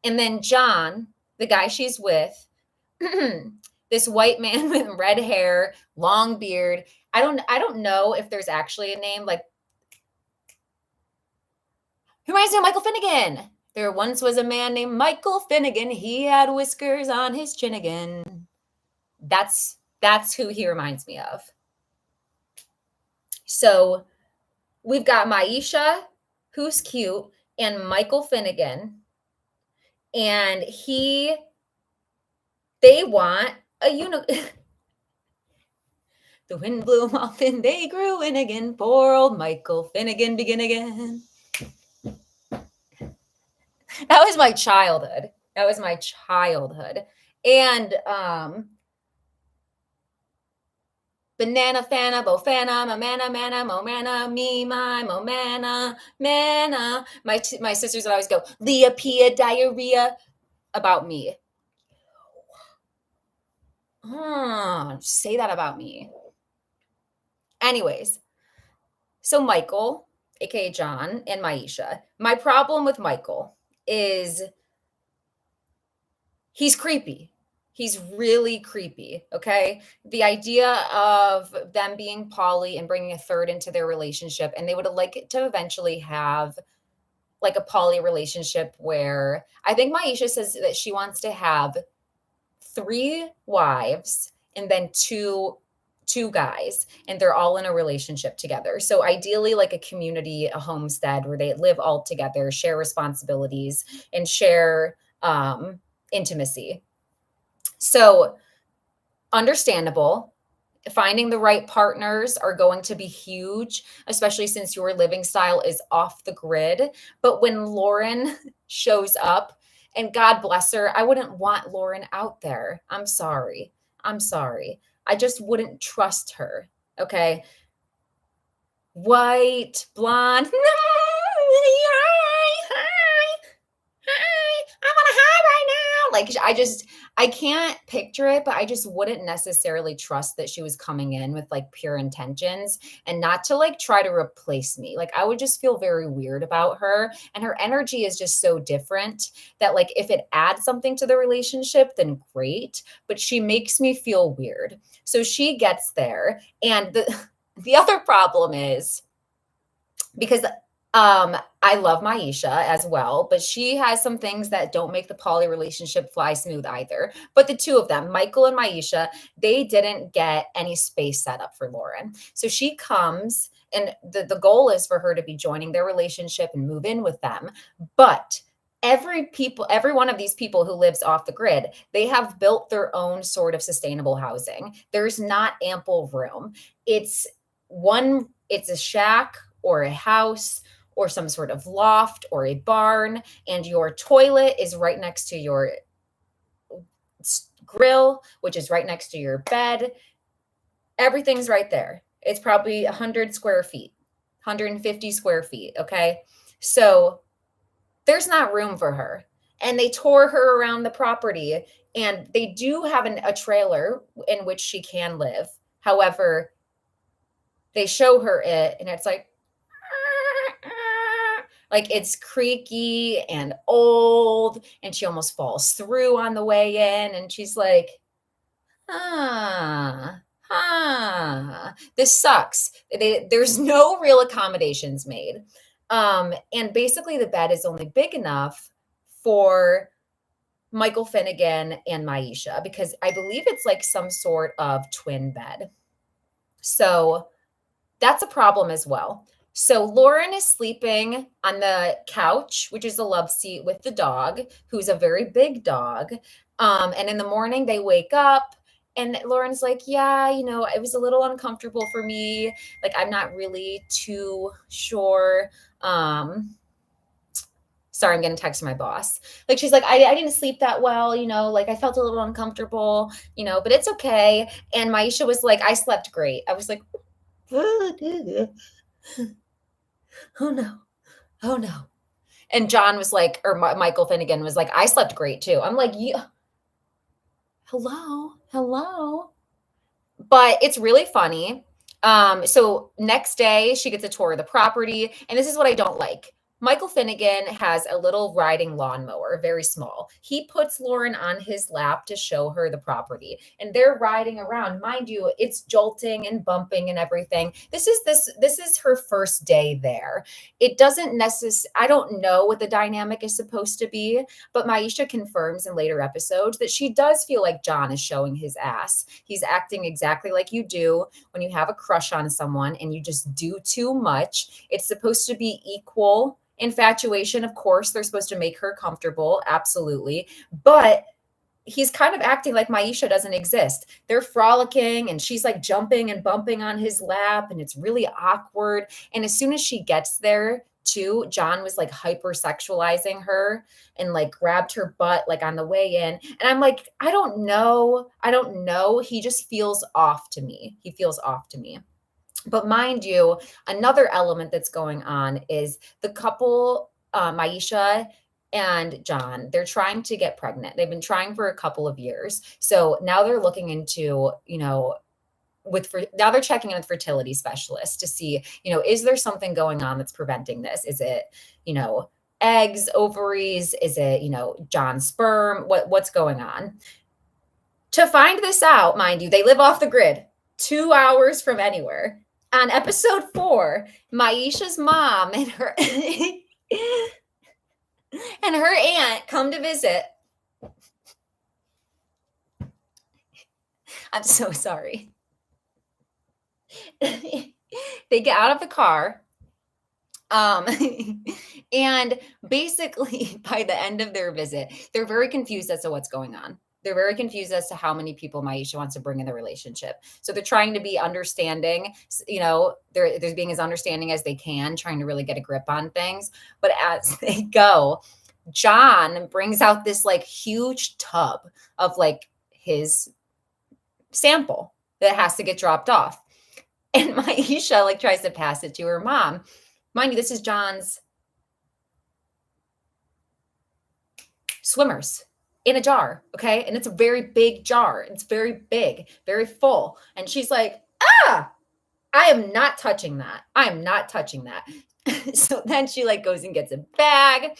and then John, the guy she's with, this white man with red hair, long beard. I don't know if there's actually a name. Like, who reminds me of Michael Finnegan? There once was a man named Michael Finnegan. He had whiskers on his chin again. That's who he reminds me of. So we've got Maisha, who's cute, and Michael Finnegan. And they want a The wind blew off and they grew in again. Poor old Michael Finnegan begin again. That was my childhood. And Banana Fana, Bofana, Mamana, Mana, Momana, me, my, Momana, Mana. My sisters would always go, Leah, Pia, diarrhea, about me. Say that about me. Anyways, so Michael, aka John, and Maisha. My problem with Michael is he's creepy. He's really creepy. Okay. The idea of them being poly and bringing a third into their relationship, and they would like to eventually have like a poly relationship where I think Maisha says that she wants to have 3 wives and then two guys, and they're all in a relationship together. So ideally like a community, a homestead where they live all together, share responsibilities, and share intimacy. So understandable. Finding the right partners are going to be huge, especially since your living style is off the grid. But when Lauren shows up, and God bless her, I wouldn't want Lauren out there. I'm sorry. I just wouldn't trust her. Okay. White, blonde. I want to high right now. Like, I can't picture it, but I just wouldn't necessarily trust that she was coming in with like pure intentions and not to like try to replace me. Like, I would just feel very weird about her. And her energy is just so different that, like, if it adds something to the relationship, then great. But she makes me feel weird. So she gets there. And the other problem is because I love Maisha as well, but she has some things that don't make the poly relationship fly smooth either. But the two of them, Michael and Maisha, they didn't get any space set up for Lauren. So she comes, and the goal is for her to be joining their relationship and move in with them. But every one of these people who lives off the grid, they have built their own sort of sustainable housing. There's not ample room. It's a shack or a house or some sort of loft or a barn, and your toilet is right next to your grill, which is right next to your bed. Everything's right there. It's probably 100 square feet, 150 square feet. Okay. So there's not room for her. And they tore her around the property. And they do have a trailer in which she can live. However, they show her it, and it's like it's creaky and old, and she almost falls through on the way in. And she's like, this sucks. There's no real accommodations made. And basically the bed is only big enough for Michael Finnegan and Maisha, because I believe it's like some sort of twin bed. So that's a problem as well. So Lauren is sleeping on the couch, which is a love seat with the dog, who's a very big dog. And in the morning they wake up and Lauren's like, yeah, it was a little uncomfortable for me. Like, I'm not really too sure. Sorry, I'm getting text from my boss. Like, she's like, I didn't sleep that well, like I felt a little uncomfortable, but it's okay. And Maisha was like, I slept great. I was like, oh no. Oh no. And John was like, or Michael Finnegan was like, I slept great too. I'm like, yeah. Hello. But it's really funny. So next day she gets a tour of the property. And this is what I don't like. Michael Finnegan has a little riding lawnmower, very small. He puts Lauren on his lap to show her the property, and they're riding around. Mind you, it's jolting and bumping and everything. This is her first day there. It doesn't necessarily, I don't know what the dynamic is supposed to be, but Maisha confirms in later episodes that she does feel like John is showing his ass. He's acting exactly like you do when you have a crush on someone and you just do too much. It's supposed to be equal infatuation. Of course, they're supposed to make her comfortable. Absolutely. But he's kind of acting like Maisha doesn't exist. They're frolicking and she's like jumping and bumping on his lap, and it's really awkward. And as soon as she gets there, too, John was like hypersexualizing her and like grabbed her butt like on the way in. And I'm like, I don't know. He just feels off to me. But mind you, another element that's going on is the couple, Maisha and John, they're trying to get pregnant. They've been trying for a couple of years. So now they're looking into, now they're checking in with fertility specialists to see, is there something going on that's preventing this? Is it, eggs, ovaries? Is it, John's sperm? What's going on? To find this out, mind you, they live off the grid, 2 hours from anywhere. On episode 4, Maisha's mom and her and her aunt come to visit. I'm so sorry. They get out of the car. And basically by the end of their visit, they're very confused as to what's going on. They're very confused as to how many people Maisha wants to bring in the relationship. So they're trying to be understanding, they're being as understanding as they can, trying to really get a grip on things. But as they go, John brings out this like huge tub of like his sample that has to get dropped off. And Maisha like tries to pass it to her mom. Mind you, this is John's swimmers in a jar, okay? And it's a very big jar. It's very big, very full. And she's like, I am not touching that. So then she like goes and gets a bag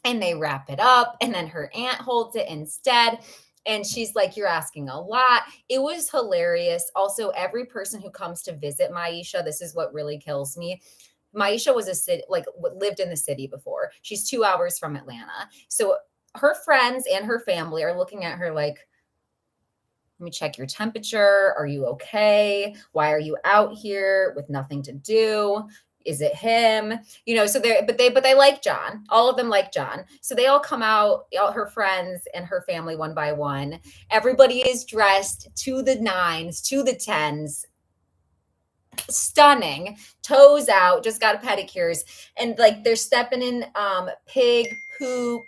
and they wrap it up. And then her aunt holds it instead. And she's like, you're asking a lot. It was hilarious. Also, every person who comes to visit Maisha, this is what really kills me. Maisha was lived in the city before. She's 2 hours from Atlanta. So her friends and her family are looking at her like, let me check your temperature. Are you okay? Why are you out here with nothing to do? Is it him? So they like John. All of them like John. So they all come out, all her friends and her family one by one. Everybody is dressed to the nines, to the tens. Stunning, toes out, just got pedicures, and like they're stepping in pig poop,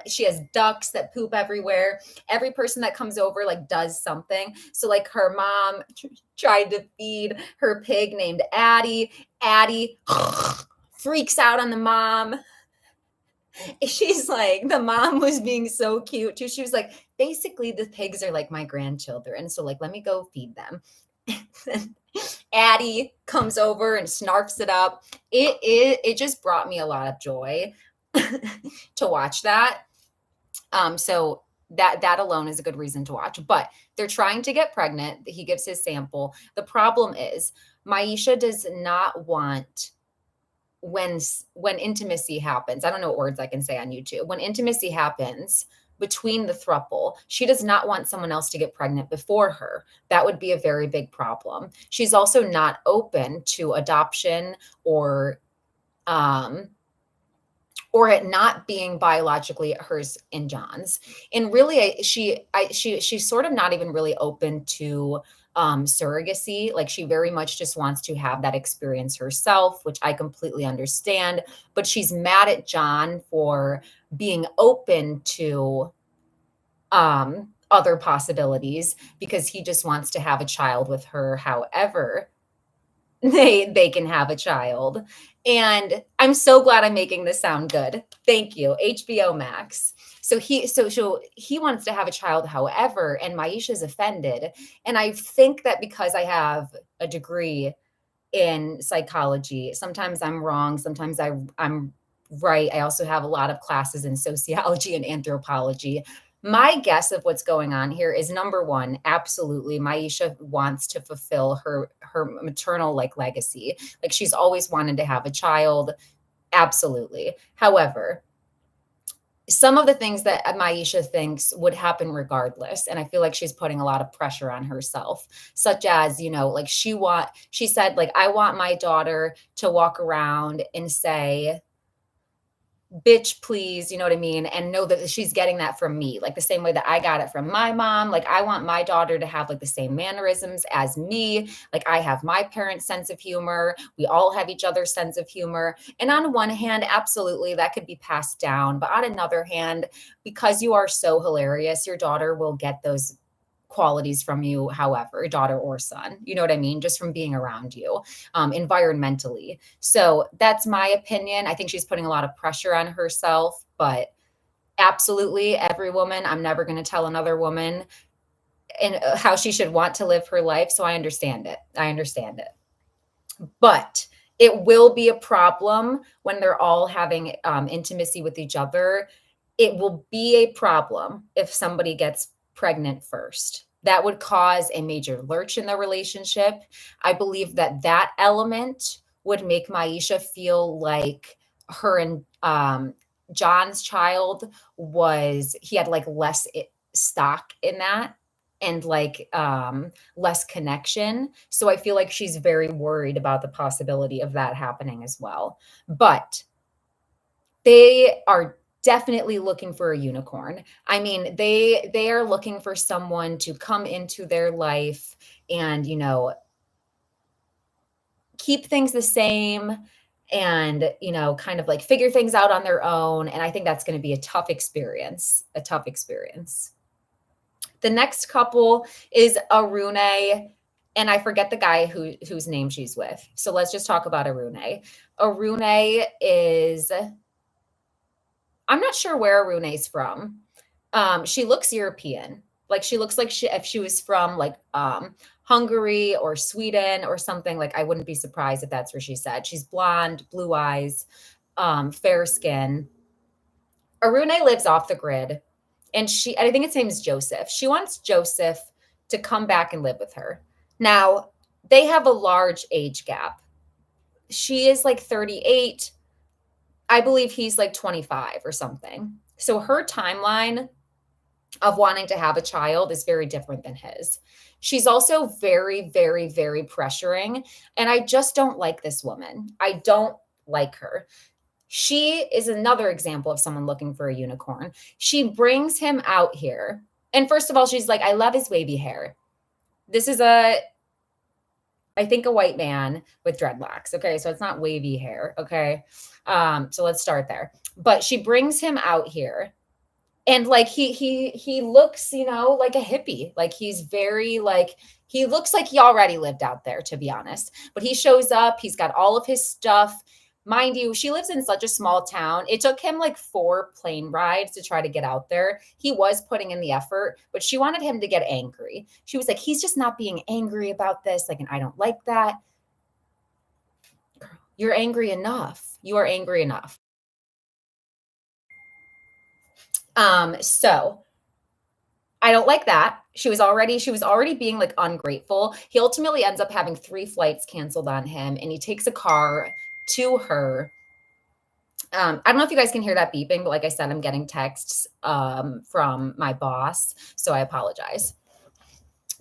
She has ducks that poop everywhere. Every person that comes over like does something. So like her mom tried to feed her pig named Addie. Addie freaks out on the mom. She's like, the mom was being so cute too. She was like, basically, the pigs are like my grandchildren. So, like, let me go feed them. Addie comes over and snarfs it up. It just brought me a lot of joy to watch that. So that alone is a good reason to watch. But they're trying to get pregnant. He gives his sample. The problem is Maisha does not want when intimacy happens. I don't know what words I can say on YouTube. When intimacy happens between the throuple, she does not want someone else to get pregnant before her. That would be a very big problem. She's also not open to adoption um or it not being biologically hers and John's. And really, she's sort of not even really open to surrogacy. Like she very much just wants to have that experience herself, which I completely understand. But she's mad at John for being open to other possibilities because he just wants to have a child with her. However, they can have a child. And I'm so glad I'm making this sound good. Thank you, HBO Max. So he wants to have a child, however, and Maisha's offended. And I think that because I have a degree in psychology, sometimes I'm wrong, sometimes I'm right. I also have a lot of classes in sociology and anthropology. My guess of what's going on here is number one, absolutely, Maisha wants to fulfill her maternal like legacy. Like she's always wanted to have a child. Absolutely. However, some of the things that Maisha thinks would happen regardless, and I feel like she's putting a lot of pressure on herself, such as, like she said, like, I want my daughter to walk around and say, bitch, please, you know what I mean? And know that she's getting that from me, like the same way that I got it from my mom. Like, I want my daughter to have like the same mannerisms as me. Like, I have my parents' sense of humor. We all have each other's sense of humor. And on one hand, absolutely, that could be passed down. But on another hand, because you are so hilarious, your daughter will get those qualities from you, however, daughter or son, you know what I mean? Just from being around you, environmentally. So that's my opinion. I think she's putting a lot of pressure on herself, but absolutely every woman, I'm never going to tell another woman and how she should want to live her life. So I understand it. But it will be a problem when they're all having intimacy with each other. It will be a problem if somebody gets pregnant first. That would cause a major lurch in the relationship. I believe that element would make Maisha feel like her and John's child he had like less stock in that and like less connection. So I feel like she's very worried about the possibility of that happening as well. But they are definitely looking for a unicorn. I mean, they are looking for someone to come into their life and, keep things the same and, kind of like figure things out on their own. And I think that's going to be a tough experience. The next couple is Arune, and I forget the guy whose name she's with. So let's just talk about Arune. Arune is, I'm not sure where Arune's from. She looks European. Like she looks like if she was from like Hungary or Sweden or something. Like I wouldn't be surprised if that's where she said. She's blonde, blue eyes, fair skin. Arune lives off the grid. And I think his name is Joseph. She wants Joseph to come back and live with her. Now, they have a large age gap. She is like 38. I believe he's like 25 or something. So her timeline of wanting to have a child is very different than his. She's also very, very, very pressuring. And I just don't like this woman. I don't like her. She is another example of someone looking for a unicorn. She brings him out here. And first of all, she's like, I love his wavy hair. This is I think a white man with dreadlocks. Okay. So it's not wavy hair. Okay. So let's start there. But she brings him out here, and like he looks, like a hippie. Like he's very like, he looks like he already lived out there, to be honest. But he shows up, he's got all of his stuff. Mind you, she lives in such a small town. It took him like 4 plane rides to try to get out there. He was putting in the effort, but she wanted him to get angry. She was like, he's just not being angry about this. Like, and I don't like that. You're angry enough. You are angry enough. So I don't like that. She was already being like ungrateful. He ultimately ends up having 3 flights canceled on him, and he takes a car to her. I don't know if you guys can hear that beeping, but like I said, I'm getting texts from my boss, so I apologize.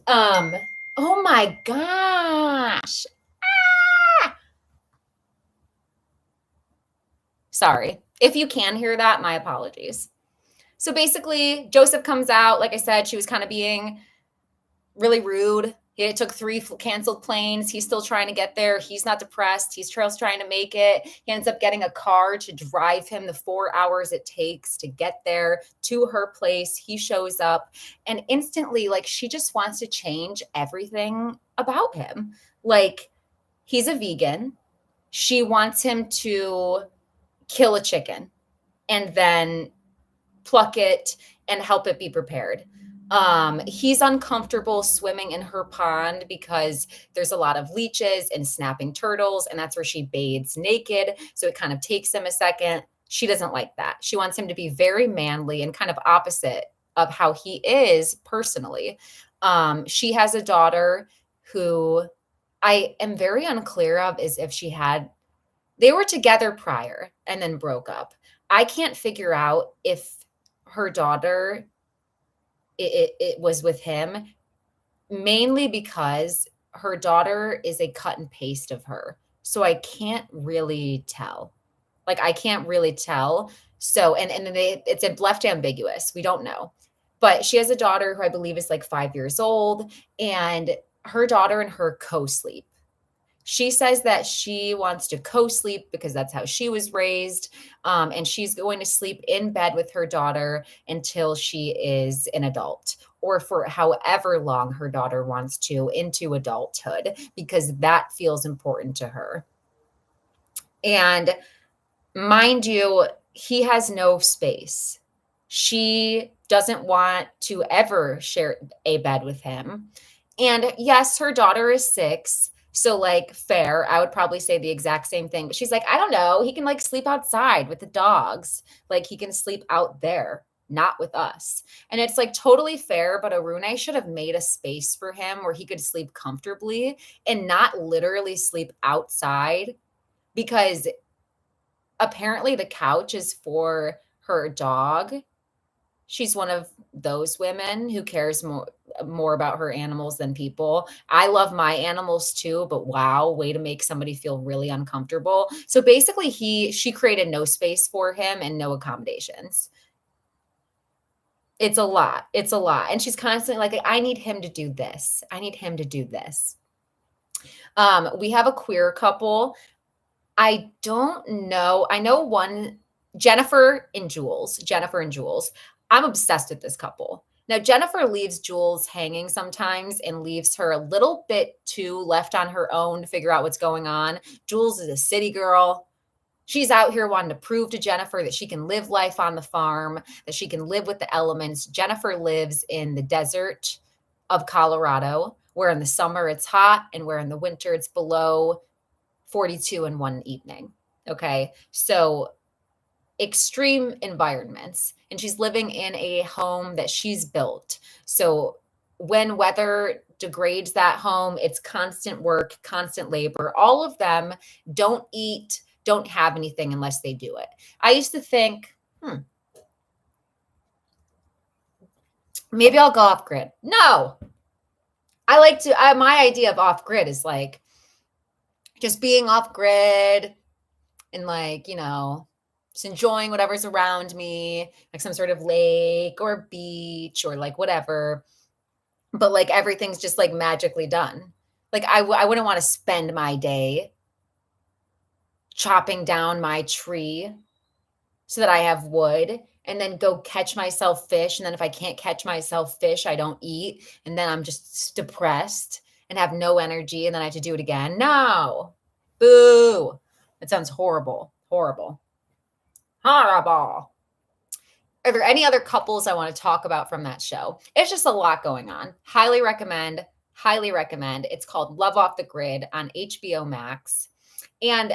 Um, oh my gosh. Ah! Sorry. If you can hear that, my apologies. So basically, Joseph comes out. Like I said, she was kind of being really rude. It took 3 canceled planes. He's still trying to get there. He's not depressed. He's trying to make it. He ends up getting a car to drive him the 4 hours it takes to get there to her place. He shows up, and instantly, like, she just wants to change everything about him. Like, he's a vegan. She wants him to kill a chicken and then pluck it and help it be prepared. He's uncomfortable swimming in her pond because there's a lot of leeches and snapping turtles, and that's where she bathes naked. So it kind of takes him a second. She doesn't like that. She wants him to be very manly and kind of opposite of how he is personally. She has a daughter who I am very unclear of is if they were together prior and then broke up. I can't figure out if her daughter it was with him, mainly because her daughter is a cut and paste of her. So I can't really tell. Like I can't really tell. So and then it's left ambiguous. We don't know. But she has a daughter who I believe is like 5 years old, and her daughter and her co-sleep. She says that she wants to co-sleep because that's how she was raised. And she's going to sleep in bed with her daughter until she is an adult, or for however long her daughter wants to into adulthood, because that feels important to her. And mind you, he has no space. She doesn't want to ever share a bed with him. And yes, her daughter is 6. So, like, fair. I would probably say the exact same thing. But she's like, I don't know. He can like sleep outside with the dogs. Like, he can sleep out there, not with us. And it's like totally fair. But Arune should have made a space for him where he could sleep comfortably and not literally sleep outside, because apparently the couch is for her dog. She's one of those women who cares more about her animals than people. I love my animals too, but wow, way to make somebody feel really uncomfortable. So basically she created no space for him and no accommodations. It's a lot. It's a lot. And she's constantly like, I need him to do this. I need him to do this. We have a queer couple. I don't know. I know one, Jennifer and Jules. Jennifer and Jules. I'm obsessed with this couple. Now, Jennifer leaves Jules hanging sometimes and leaves her a little bit too left on her own to figure out what's going on. Jules is a city girl. She's out here wanting to prove to Jennifer that she can live life on the farm, that she can live with the elements. Jennifer lives in the desert of Colorado, where in the summer it's hot and where in the winter it's below 42 in one evening. Okay. So extreme environments. And she's living in a home that she's built. So when weather degrades that home, it's constant work, constant labor. All of them don't eat, don't have anything unless they do it. I used to think, maybe I'll go off grid. No, my idea of off grid is like just being off grid and like, just enjoying whatever's around me, like some sort of lake or beach or like whatever. But like everything's just like magically done. Like I wouldn't want to spend my day chopping down my tree so that I have wood and then go catch myself fish. And then if I can't catch myself fish, I don't eat. And then I'm just depressed and have no energy. And then I have to do it again. No. Boo. That sounds horrible. Horrible. Horrible. Are there any other couples I want to talk about from that show? It's just a lot going on. Highly recommend. Highly recommend. It's called Love Off the Grid on HBO Max. And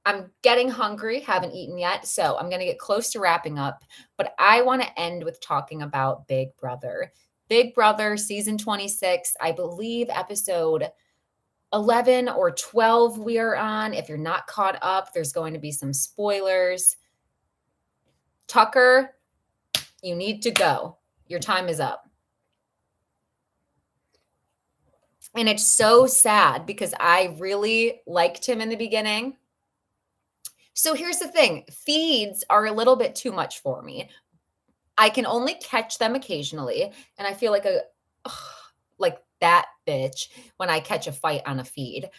I'm getting hungry, haven't eaten yet, so I'm going to get close to wrapping up. But I want to end with talking about Big Brother. Big Brother season 26, I believe episode 11 or 12 we are on. If you're not caught up, there's going to be some spoilers. Tucker, you need to go. Your time is up. And it's so sad because I really liked him in the beginning. So here's the thing. Feeds are a little bit too much for me. I can only catch them occasionally. And I feel like like that bitch when I catch a fight on a feed.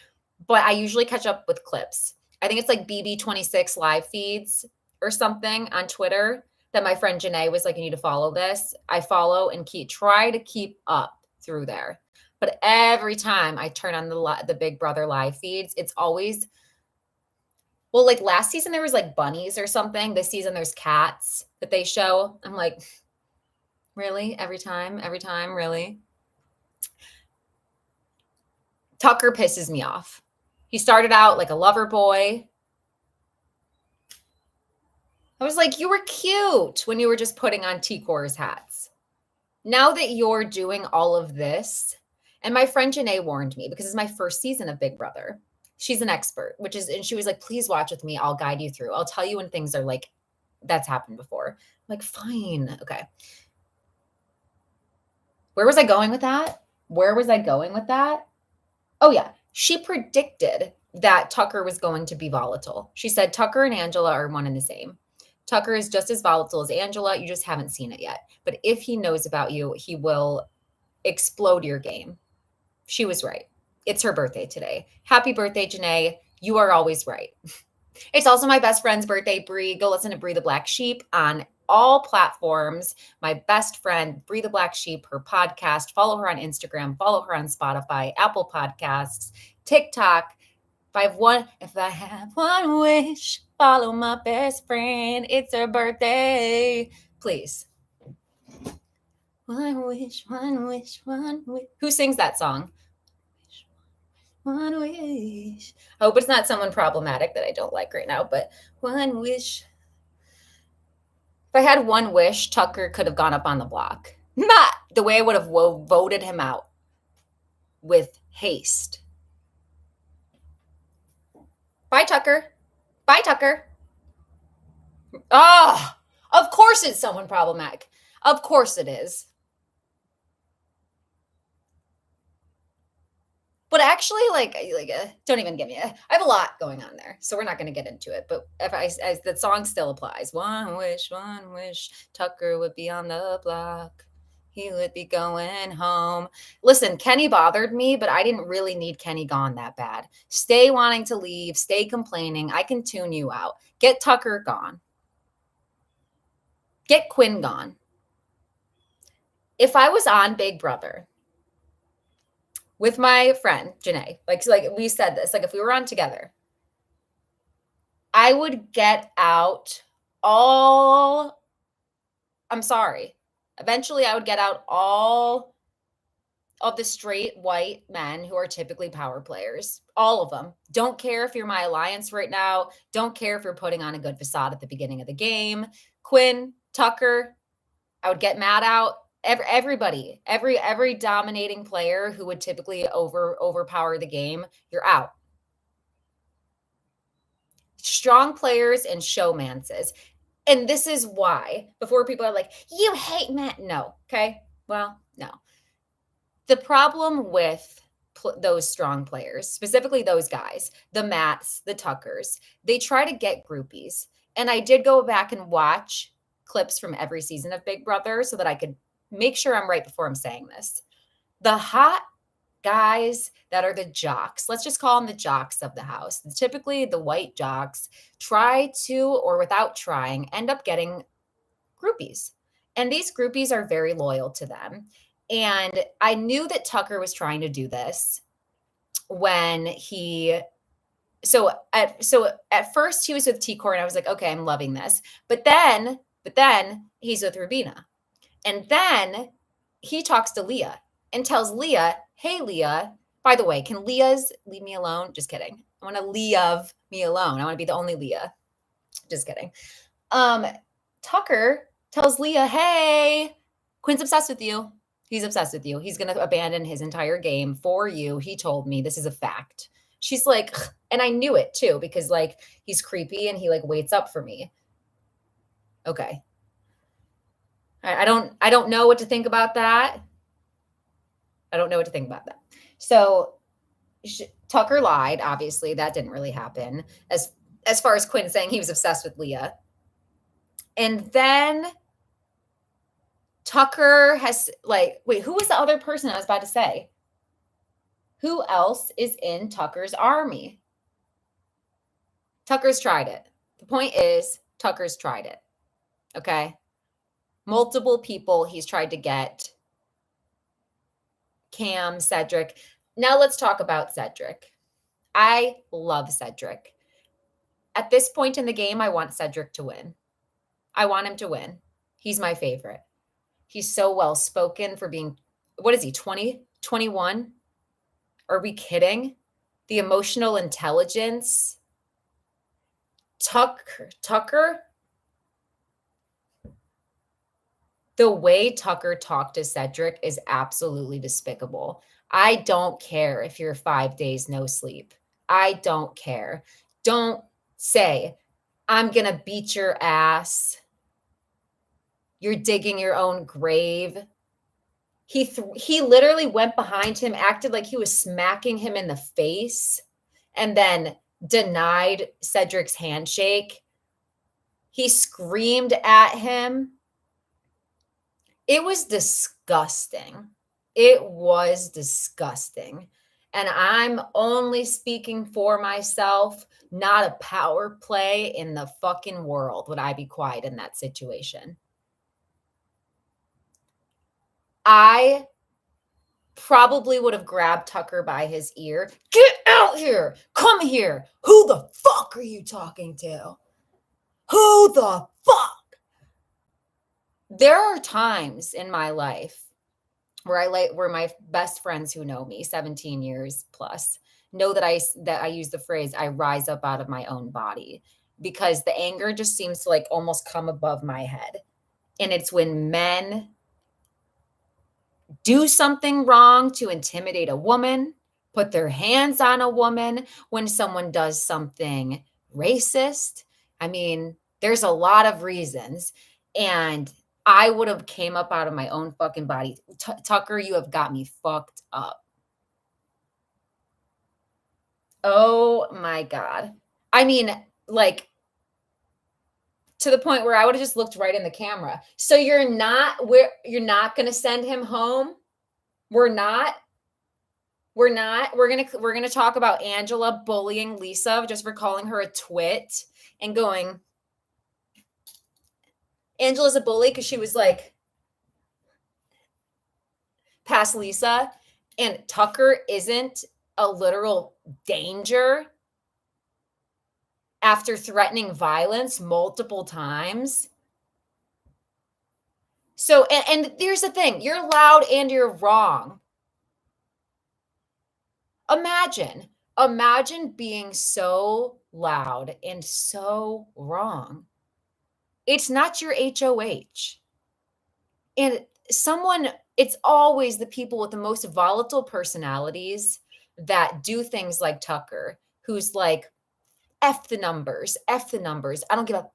But I usually catch up with clips. I think it's like BB26 live feeds or something on Twitter that my friend Janae was like, you need to follow this. I follow and try to keep up through there. But every time I turn on the Big Brother live feeds, it's always, well, like last season there was like bunnies or something. This season there's cats that they show. I'm like, really? Every time, really? Tucker pisses me off. He started out like a lover boy. I was like, you were cute when you were just putting on T-Core's hats. Now that you're doing all of this, and my friend Janae warned me because it's my first season of Big Brother. She's an expert, and she was like, please watch with me. I'll guide you through. I'll tell you when things are like, that's happened before. I'm like, fine. Okay. Where was I going with that? Oh, yeah. She predicted that Tucker was going to be volatile. She said Tucker and Angela are one and the same. Tucker is just as volatile as Angela. You just haven't seen it yet. But if he knows about you, he will explode your game. She was right. It's her birthday today. Happy birthday, Janae. You are always right. It's also my best friend's birthday, Bree. Go listen to Bree the Black Sheep on all platforms. My best friend, Bree the Black Sheep, her podcast. Follow her on Instagram. Follow her on Spotify, Apple Podcasts, TikTok. If I have one wish, follow my best friend. It's her birthday. Please. One wish, one wish, one wish. Who sings that song? One wish. I hope it's not someone problematic that I don't like right now, but one wish. If I had one wish, Tucker could have gone up on the block. Not the way I would have voted him out with haste. Bye, Tucker. Bye, Tucker. Oh, of course it's someone problematic. Of course it is. But actually, don't even give me. I have a lot going on there, so we're not going to get into it. But the song still applies. One wish, Tucker would be on the block. He would be going home. Listen, Kenny bothered me, but I didn't really need Kenny gone that bad. Stay wanting to leave, stay complaining. I can tune you out. Get Tucker gone. Get Quinn gone. If I was on Big Brother with my friend, Janae, like we said this, like if we were on together, I would get out eventually I would get out all of the straight white men who are typically power players, all of them. Don't care if you're my alliance right now. Don't care if you're putting on a good facade at the beginning of the game. Quinn, Tucker, I would get Matt out. Everybody, every dominating player who would typically overpower the game, you're out. Strong players and showmances. And this is why, before people are like, you hate Matt. No. Okay. Well, no. The problem with those strong players, specifically those guys, the Matts, the Tuckers, they try to get groupies. And I did go back and watch clips from every season of Big Brother so that I could make sure I'm right before I'm saying this. The hot guys that are the jocks. Let's just call them the jocks of the house. Typically, the white jocks try to, or without trying, end up getting groupies. And these groupies are very loyal to them. And I knew that Tucker was trying to do this when he at first he was with T-Core and I was like, okay, I'm loving this. But then he's with Rubina. And then he talks to Leah and tells Leah, hey, Leah, by the way, can Leah's leave me alone? Just kidding. I want to leave me alone. I want to be the only Leah. Just kidding. Tucker tells Leah, hey, Quinn's obsessed with you. He's obsessed with you. He's going to abandon his entire game for you. He told me this is a fact. She's like, and I knew it too, because like he's creepy and he like waits up for me. Okay. I don't know what to think about that. I don't know what to think about that. So Tucker lied. Obviously, that didn't really happen. As far as Quinn saying he was obsessed with Leah. And then Tucker has like, wait, who was the other person I was about to say? Who else is in Tucker's army? Tucker's tried it. The point is, Tucker's tried it. Okay. Multiple people he's tried to get. Cam, Cedric. Now let's talk about Cedric. I love Cedric. At this point in the game, I want Cedric to win. I want him to win. He's my favorite. He's so well spoken for being, what is he, 20, 21? Are we kidding? The emotional intelligence. Tucker, the way Tucker talked to Cedric is absolutely despicable. I don't care if you're 5 days no sleep. I don't care. Don't say, I'm going to beat your ass. You're digging your own grave. He literally went behind him, acted like he was smacking him in the face, and then denied Cedric's handshake. He screamed at him. It was disgusting. It was disgusting. And I'm only speaking for myself, not a power play in the fucking world would I be quiet in that situation. I probably would have grabbed Tucker by his ear. Get out here. Come here. Who the fuck are you talking to? Who the fuck? There are times in my life where my best friends who know me 17 years plus know that I use the phrase, I rise up out of my own body, because the anger just seems to like almost come above my head. And it's when men do something wrong to intimidate a woman, put their hands on a woman, when someone does something racist. I mean, there's a lot of reasons. And I would have came up out of my own fucking body. Tucker, you have got me fucked up. Oh my God. I mean, like, to the point where I would have just looked right in the camera. So you're not going to send him home? We're going to talk about Angela bullying Lisa just for calling her a twit and going, Angela's a bully because she was like past Lisa, and Tucker isn't a literal danger after threatening violence multiple times. So, and here's the thing, you're loud and you're wrong. Imagine being so loud and so wrong. It's not your HOH. And it's always the people with the most volatile personalities that do things like Tucker, who's like, F the numbers. I don't give a,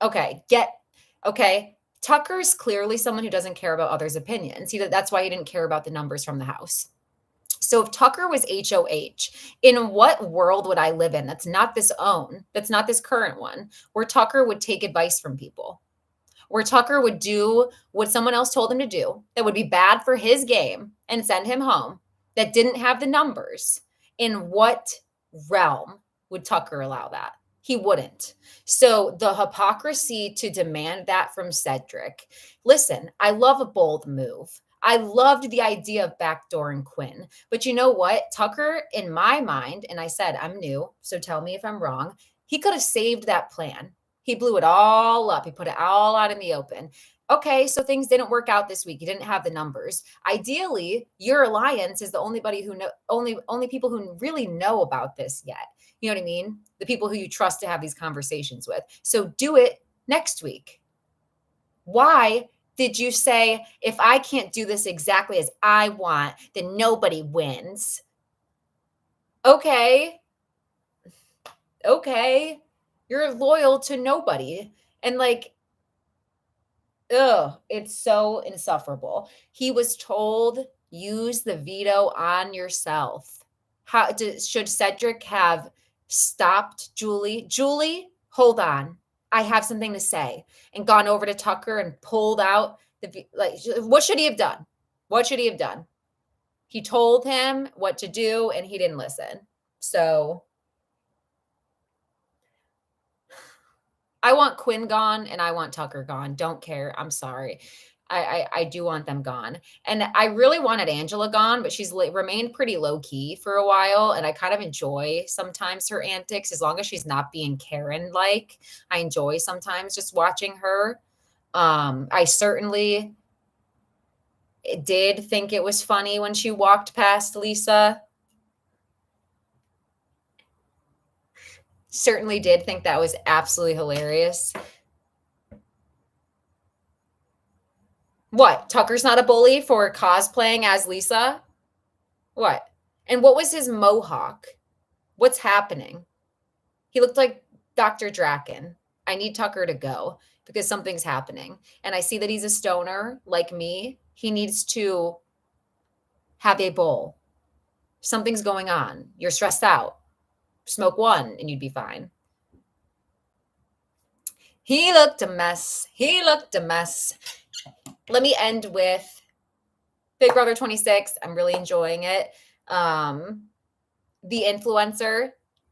okay. Tucker's clearly someone who doesn't care about others' opinions. That's why he didn't care about the numbers from the house. So if Tucker was HOH, in what world would I live in that's not this current one, where Tucker would take advice from people, where Tucker would do what someone else told him to do that would be bad for his game and send him home? that didn't have the numbers, in what realm would Tucker allow that? He wouldn't. So the hypocrisy to demand that from Cedric. Listen, I love a bold move. I loved the idea of backdooring Quinn. But you know what? Tucker, in my mind, and I said, I'm new, so tell me if I'm wrong, he could have saved that plan. He blew it all up. He put it all out in the open. Okay, so things didn't work out this week. You didn't have the numbers. Ideally, your alliance is the only people who really know about this yet. You know what I mean? The people who you trust to have these conversations with. So do it next week. Why did you say, if I can't do this exactly as I want, then nobody wins? Okay. You're loyal to nobody. And like, ugh, it's so insufferable. He was told, use the veto on yourself. Should Cedric have stopped Julie? Julie, hold on. I have something to say. And gone over to Tucker and pulled out what should he have done? What should he have done? He told him what to do and he didn't listen. So I want Quinn gone and I want Tucker gone. Don't care. I'm sorry. I do want them gone. And I really wanted Angela gone, but she's remained pretty low key for a while. And I kind of enjoy sometimes her antics as long as she's not being Karen like. I enjoy sometimes just watching her. I certainly did think it was funny when she walked past Lisa. Certainly did think that was absolutely hilarious. What? Tucker's not a bully for cosplaying as Lisa? What? And what was his mohawk? What's happening? He looked like Dr. Draken. I need Tucker to go because something's happening. And I see that he's a stoner like me. He needs to have a bowl. Something's going on. You're stressed out. Smoke one and you'd be fine. He looked a mess. Let me end with Big Brother 26. I'm really enjoying it. The Influencer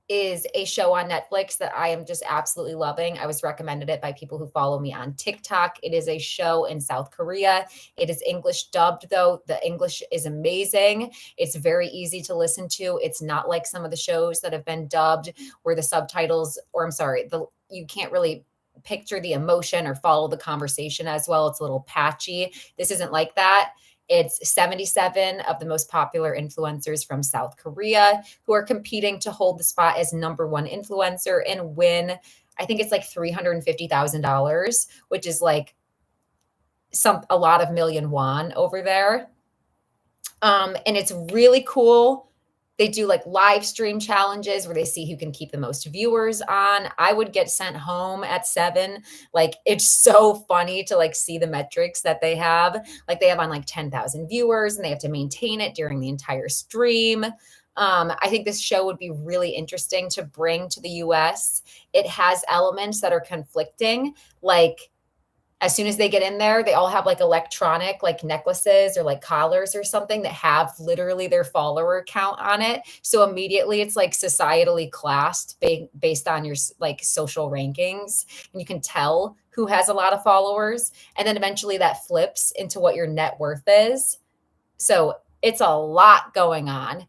is a show on Netflix that I am just absolutely loving. I was recommended it by people who follow me on TikTok. It is a show in South Korea. It is English dubbed, though. The English is amazing. It's very easy to listen to. It's not like some of the shows that have been dubbed where the subtitles, or I'm sorry, you can't really picture the emotion or follow the conversation as well. It's a little patchy. This isn't like that. It's 77 of the most popular influencers from South Korea who are competing to hold the spot as number one influencer and win, I think it's like $350,000, which is like a lot of million won over there. And it's really cool. They do like live stream challenges where they see who can keep the most viewers on. I would get sent home at 7. Like, it's so funny to like see the metrics that they have. Like, they have on like 10,000 viewers and they have to maintain it during the entire stream. I think this show would be really interesting to bring to the US. It has elements that are conflicting, like as soon as they get in there, they all have like electronic like necklaces or like collars or something that have literally their follower count on it. So immediately it's like societally classed based on your like social rankings. And you can tell who has a lot of followers. And then eventually that flips into what your net worth is. So it's a lot going on.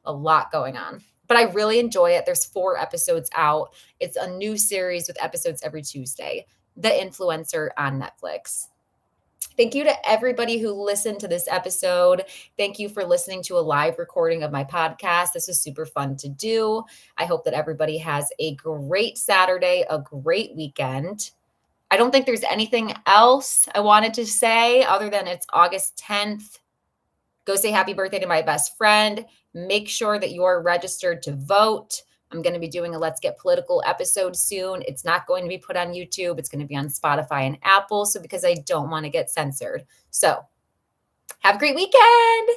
But I really enjoy it. There's 4 episodes out. It's a new series with episodes every Tuesday. The Influencer on Netflix. Thank you to everybody who listened to this episode. Thank you for listening to a live recording of my podcast. This was super fun to do. I hope that everybody has a great Saturday, a great weekend. I don't think there's anything else I wanted to say other than it's August 10th. Go say happy birthday to my best friend. Make sure that you're registered to vote. I'm going to be doing a Let's Get Political episode soon. It's not going to be put on YouTube. It's going to be on Spotify and Apple. So because I don't want to get censored. So have a great weekend.